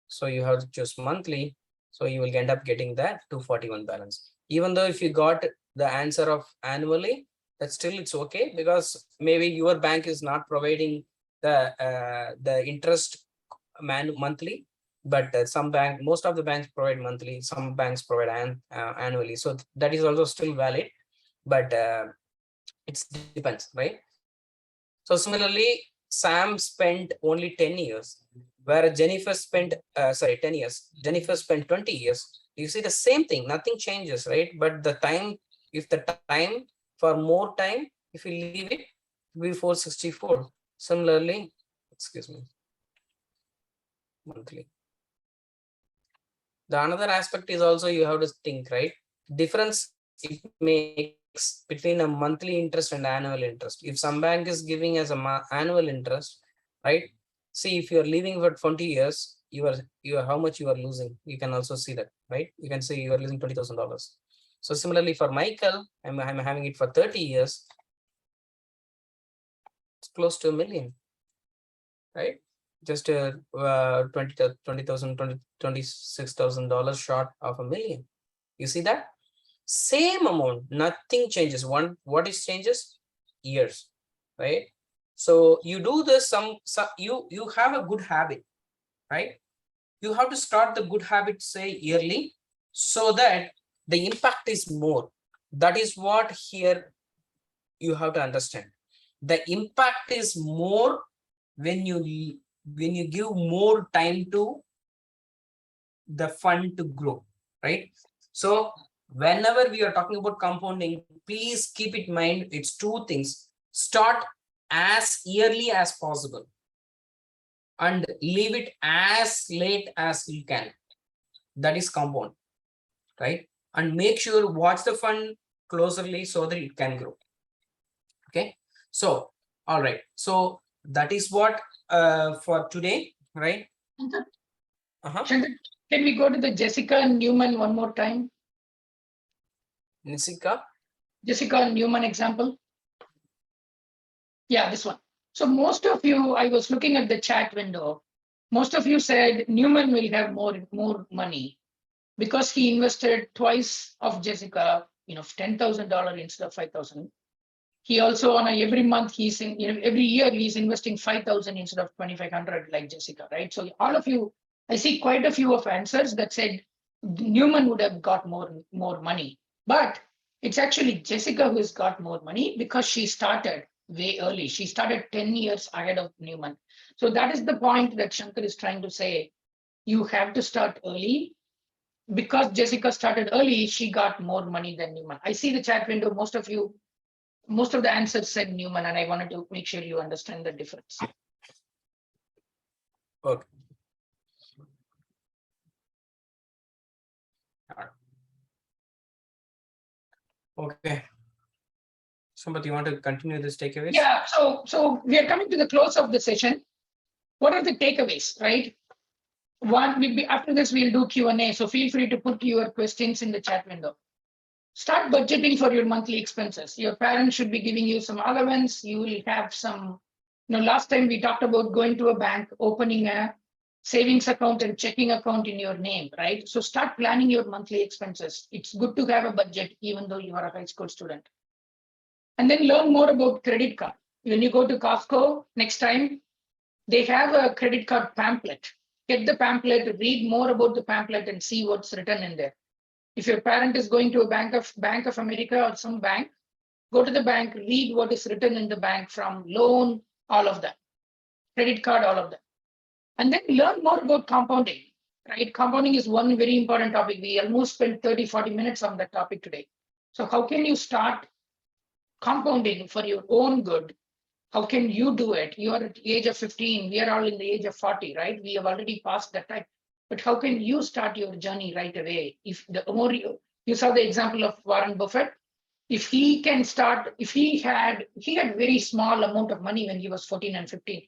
So you have to choose monthly. So you will end up getting that 241 balance. Even though if you got the answer of annually, that still it's okay, because maybe your bank is not providing the interest monthly, but most of the banks provide monthly. Some banks provide annually. So that is also still valid, but it depends, right? So similarly, Sam spent only 10 years, whereas Jennifer spent, 10 years. Jennifer spent 20 years. You see the same thing, nothing changes, right? But the time, if the time for more time, if you leave it, it will be 464. Similarly, excuse me, monthly. The another aspect is also you have to think, right? Difference it makes between a monthly interest and annual interest. If some bank is giving as a annual interest, right? See, if you're leaving for 20 years, you are how much you are losing. You can also see that, right? You can say you are losing $20,000. So similarly for Michael, I'm having it for 30 years. It's close to $1 million, right? Just $26,000 short of $1 million. You see that? Same amount, nothing changes. What is changes? Years, right? So you do this, you have a good habit, right? You have to start the good habit, say yearly, so that the impact is more. That is what here you have to understand. The impact is more when you give more time to the fund to grow, right? So whenever we are talking about compounding, please keep in mind it's two things. Start as early as possible and leave it as late as you can. That is compound, right? And make sure watch the fund closely so that it can grow. Okay, so all right, so that is what for today, right? Shankar, can we go to the Jessica and Newman one more time? Jessica and Newman example. Yeah, this one. So most of you, I was looking at the chat window. Most of you said Newman will have more money because he invested twice of Jessica $10,000 instead of 5,000. He also on every month he's in, every year he's investing 5,000 instead of 2,500 like Jessica, right? So all of you, I see quite a few of answers that said Newman would have got more money, but it's actually Jessica who has got more money because she started way early. She started 10 years ahead of Newman. So that is the point that Sankar is trying to say. You have to start early. Because Jessica started early, she got more money than Newman. I see the chat window. Most of the answers said Newman, and I wanted to make sure you understand the difference. Okay. Okay. Sampath, you want to continue this takeaways? Yeah, so we are coming to the close of the session. What are the takeaways, right? One, after this, we'll do Q&A. So feel free to put your questions in the chat window. Start budgeting for your monthly expenses. Your parents should be giving you some allowance. You will have some, last time we talked about going to a bank, opening a savings account and checking account in your name, right? So start planning your monthly expenses. It's good to have a budget, even though you are a high school student. And then learn more about credit card. When you go to Costco next time, they have a credit card pamphlet. Get the pamphlet, read more about the pamphlet and see what's written in there. If your parent is going to a Bank of America or some bank, go to the bank, read what is written in the bank from loan, all of that, credit card, all of that. And then learn more about compounding, right? Compounding is one very important topic. We almost spent 30, 40 minutes on that topic today. So how can you start compounding for your own good? How can you do it? You are at the age of 15. We are all in the age of 40, right? We have already passed that time. But how can you start your journey right away? If the more you saw the example of Warren Buffett, if he can start, if he had very small amount of money when he was 14 and 15,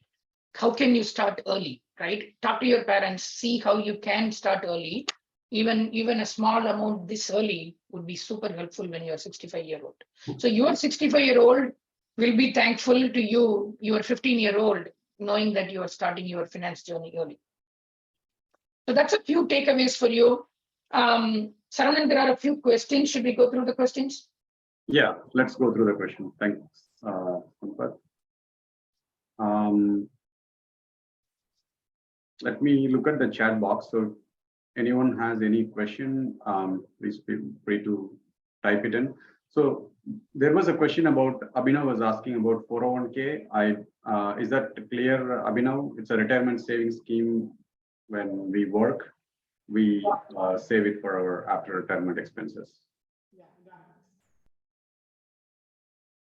how can you start early, right? Talk to your parents, see how you can start early. Even a small amount this early would be super helpful when you're 65-year-old. So your 65-year-old will be thankful to you, your 15-year-old, knowing that you are starting your finance journey early. So that's a few takeaways for you. Saravanan, there are a few questions. Should we go through the questions? Yeah, let's go through the question. Thanks, Sampath. Let me look at the chat box. So if anyone has any question, please feel free to type it in. So there was a question about, Abhinav was asking about 401k. Is that clear, Abhinav? It's a retirement savings scheme. When we work, we save it for our after retirement expenses.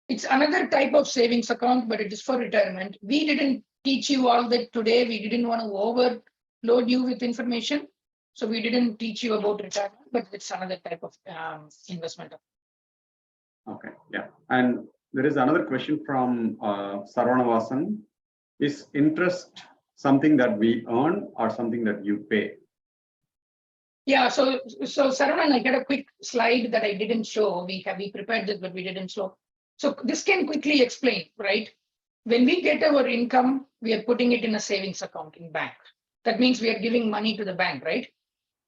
It's another type of savings account, but it is for retirement. We didn't teach you all that today. We didn't want to overload you with information. So we didn't teach you about retirement, but it's another type of investment. Okay, yeah. And there is another question from Saravanan. Is interest something that we earn or something that you pay? Yeah, so Saravanan, I got a quick slide that I didn't show. We prepared this, but we didn't show. So this can quickly explain, right? When we get our income, we are putting it in a savings account in bank. That means we are giving money to the bank, right?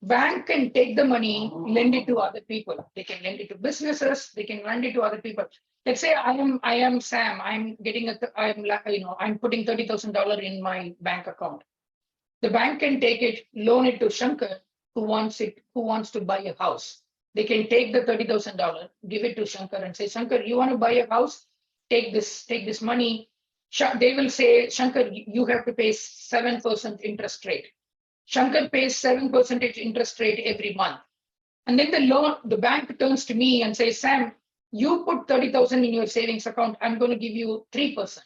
Bank can take the money, lend it to other people. They can lend it to businesses. They can lend it to other people. Let's say I am Sam. I'm putting $30,000 in my bank account. The bank can take it, loan it to Sankar, who wants to buy a house. They can take the $30,000, give it to Sankar and say, Sankar, you want to buy a house? Take this money. They will say, Sankar, you have to pay 7% interest rate. Sankar pays 7% interest rate every month. And then the bank turns to me and says, Sam, you put 30,000 in your savings account. I'm going to give you 3%.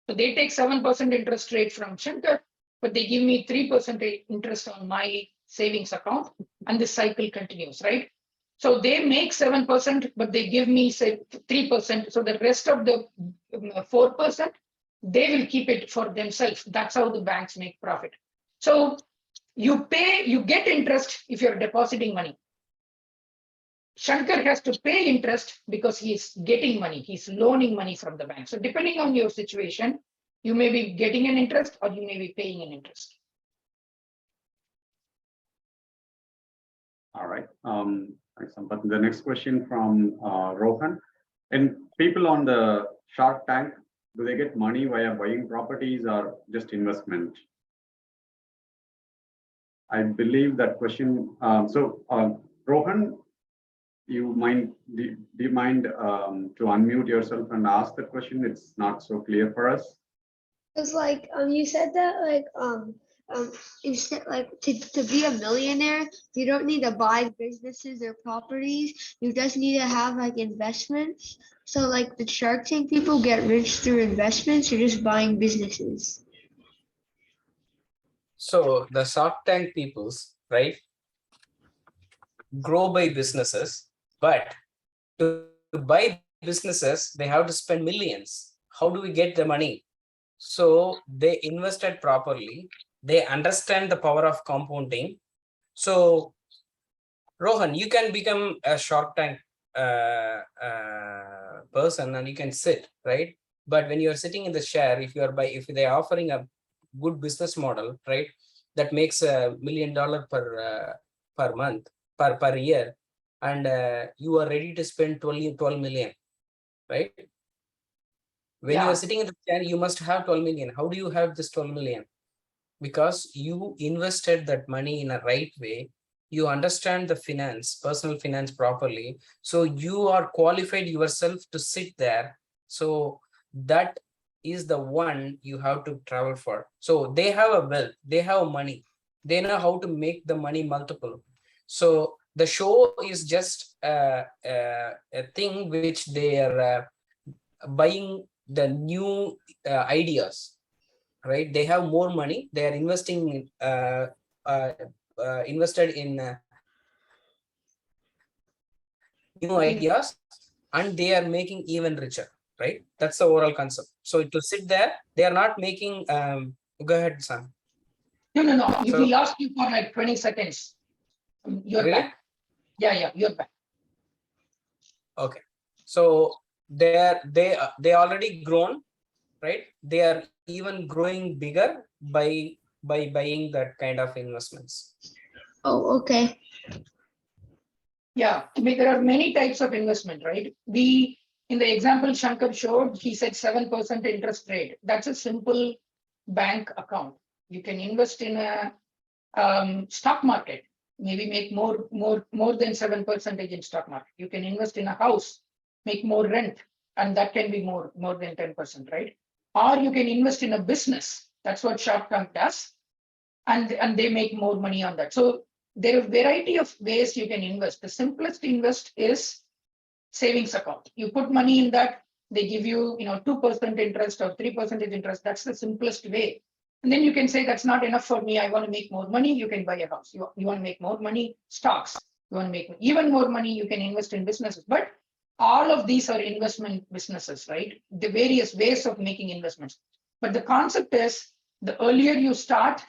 So they take 7% interest rate from Sankar, but they give me 3% interest on my savings account. And this cycle continues, right? So they make 7%, but they give me say 3%. So the rest of the 4%, they will keep it for themselves. That's how the banks make profit. So you get interest if you're depositing money. Sankar has to pay interest because he's getting money. He's loaning money from the bank. So depending on your situation, you may be getting an interest or you may be paying an interest. All right. Thanks, Sampath. The next question from Rohan. And people on the Shark Tank, do they get money via buying properties or just investment? I believe that question. Rohan, do you mind to unmute yourself and ask the question? It's not so clear for us. It's like you said that instead to be a millionaire, you don't need to buy businesses or properties. You just need to have like investments. So like the Shark Tank people get rich through investments or just buying businesses. So the Shark Tank peoples, right, grow by businesses, but to buy businesses, they have to spend millions. How do we get the money? So they invested properly. They understand the power of compounding. So Rohan, you can become a Shark Tank person and you can sit, right? But when you're sitting in the share, if they're offering a good business model, right, that makes $1 million per month, per year, and you are ready to spend 12 million, right? When you are sitting in the chair, you must have 12 million. How do you have this 12 million? Because you invested that money in a right way. You understand the finance, personal finance properly. So you are qualified yourself to sit there. So that is the one you have to travel for. So they have a wealth, they have money. They know how to make the money multiple. So the show is just a thing which they are buying the new ideas, right? They have more money. They are investing invested in new ideas, and they are making even richer, right? That's the overall concept. So to sit there, they are not making. Go ahead, Sam. No. We lost you for like 20 seconds. You're really? back. Yeah, you're back. Okay. So they already grown, right? They are even growing bigger by buying that kind of investments. Oh, okay. Yeah, I mean, there are many types of investment, right? In the example Sankar showed, he said 7% interest rate. That's a simple bank account. You can invest in a stock market, maybe make more than 7% in stock market. You can invest in a house, make more rent, and that can be more than 10%, right? Or you can invest in a business. That's what Shark Tank does, and they make more money on that. So there are a variety of ways you can invest. The simplest invest is savings account. You put money in that, they give you 2% interest or 3% interest. That's the simplest way. And then you can say that's not enough for me. I want to make more money. You can buy a house. You want to make more money, stocks. You want to make even more money, you can invest in businesses. But all of these are investment businesses, right? The various ways of making investments. But the concept is the earlier you start,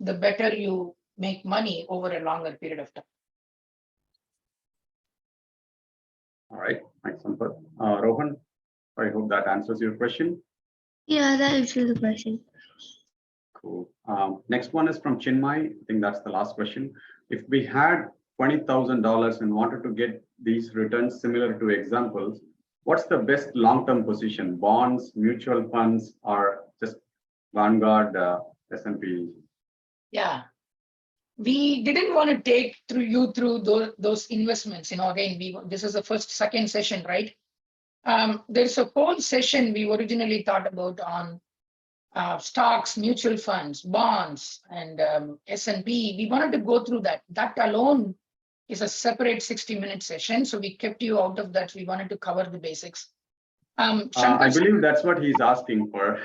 the better you make money over a longer period of time. All right, thanks, Sampath. Rohan, I hope that answers your question. Yeah, that answers the question. Cool. Next one is from Chinmay. I think that's the last question. If we had $20,000 and wanted to get these returns similar to examples, what's the best long-term position? Bonds, mutual funds, or just Vanguard, S&P? Yeah. We didn't want to take you through those investments. Again, this is the second session, right? There's a whole session we originally thought about on stocks, mutual funds, bonds, and S&P. We wanted to go through that. That alone is a separate 60-minute session. So we kept you out of that. We wanted to cover the basics. I believe that's what he's asking for,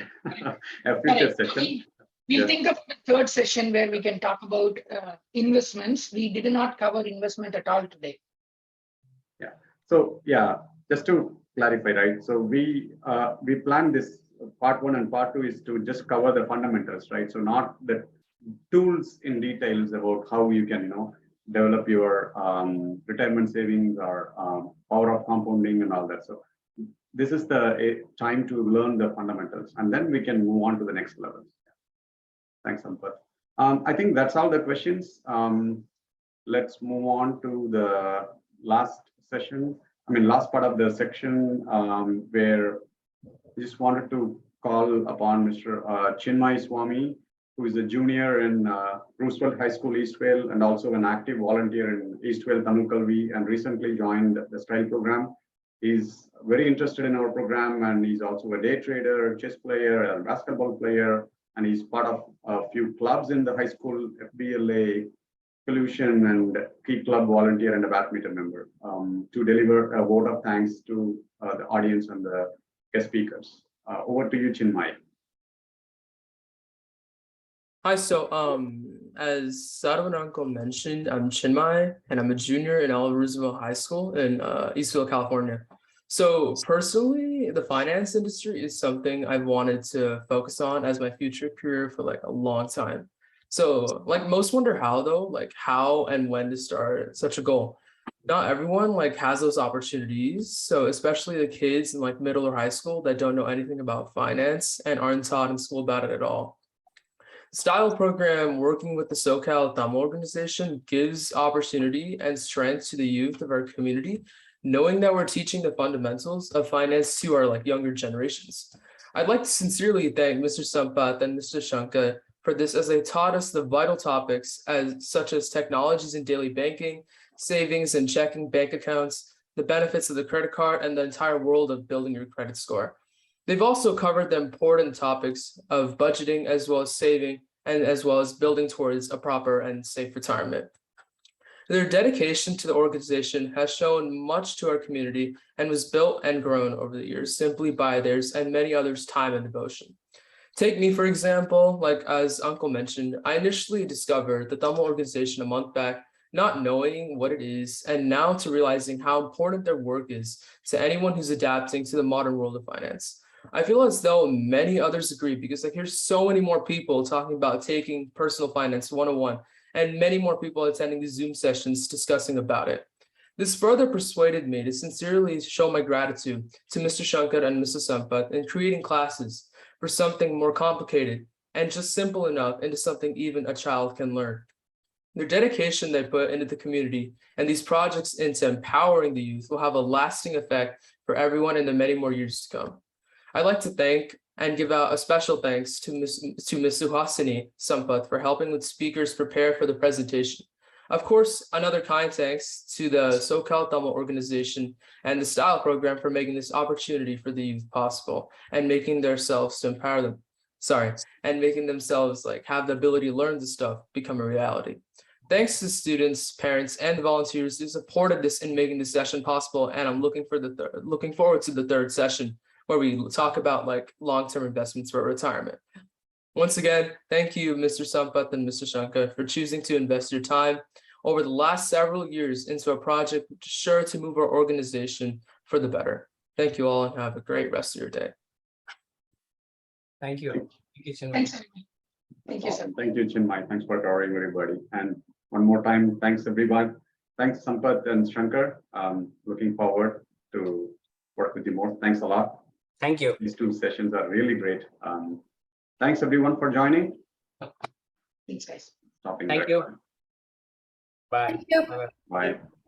a future session. We'll think of the third session where we can talk about investments. We did not cover investment at all today. Yeah. So just to clarify, right? So we planned this part 1 and part 2 is to just cover the fundamentals, right? So not the tools in details about how you can, develop your retirement savings or power of compounding and all that. So this is the time to learn the fundamentals, and then we can move on to the next levels. Thanks, Sampath. I think that's all the questions. Let's move on to last session, last part of the section where I just wanted to call upon Mr. Chinmay Swami, who is a junior in Roosevelt High School, Eastvale, and also an active volunteer in Eastvale Tamil Kalvi, and recently joined the STYLE program. He's very interested in our program, and he's also a day trader, chess player, a basketball player, and he's part of a few clubs in the high school, FBLA, Pollution, and Key Club volunteer, and a badminton member, to deliver a vote of thanks to the audience and the guest speakers. Over to you, Chinmay. Hi, so as Saravanan mentioned, I'm Chinmay, and I'm a junior in Roosevelt High School in Eastvale, California. So personally, the finance industry is something I've wanted to focus on as my future career for like a long time. So like most wonder how though, like how and when to start such a goal. Not everyone like has those opportunities. So especially the kids in like middle or high school that don't know anything about finance and aren't taught in school about it at all. STYLE program working with the SoCal Tamil organization gives opportunity and strength to the youth of our community, knowing that we're teaching the fundamentals of finance to our like younger generations. I'd like to sincerely thank Mr. Sampath and Mr. Shankar for this, as they taught us the vital topics such as technologies in daily banking, savings and checking bank accounts, the benefits of the credit card, and the entire world of building your credit score. They've also covered the important topics of budgeting, as well as saving, and as well as building towards a proper and safe retirement. Their dedication to the organization has shown much to our community and was built and grown over the years simply by theirs and many others' time and devotion. Take me, for example, like as Uncle mentioned, I initially discovered the Tamil organization a month back, not knowing what it is, and now to realizing how important their work is to anyone who's adapting to the modern world of finance. I feel as though many others agree, because I hear so many more people talking about taking personal finance 101, and many more people attending the Zoom sessions discussing about it. This further persuaded me to sincerely show my gratitude to Mr. Shankar and Mr. Sampath in creating classes for something more complicated and just simple enough into something even a child can learn. Their dedication they put into the community and these projects into empowering the youth will have a lasting effect for everyone in the many more years to come. I'd like to thank and give out a special thanks to Ms. Suhasini Sampath for helping with speakers prepare for the presentation. Of course, another kind thanks to the SoCal Tamil organization and the STYLE program for making this opportunity for the youth possible and making themselves to empower them. And making themselves like have the ability to learn this stuff become a reality. Thanks to students, parents, and volunteers who supported this in making this session possible. And I'm looking forward to the third session, where we talk about like long-term investments for retirement. Once again, thank you, Mr. Sampath and Mr. Shankar, for choosing to invest your time over the last several years into a project which is sure to move our organization for the better. Thank you all, and have a great rest of your day. Thank you. Thank you, Chinmay. Thanks. Thank you, sir. Thank you, Chinmay. Thanks for covering everybody. And one more time, thanks everyone. Thanks, Sampath and Shankar. Looking forward to work with you more. Thanks a lot. Thank you. These two sessions are really great. Thanks everyone for joining. Thanks, guys. Stopping Thank there. you. Bye. Thank you. Bye-bye. Bye.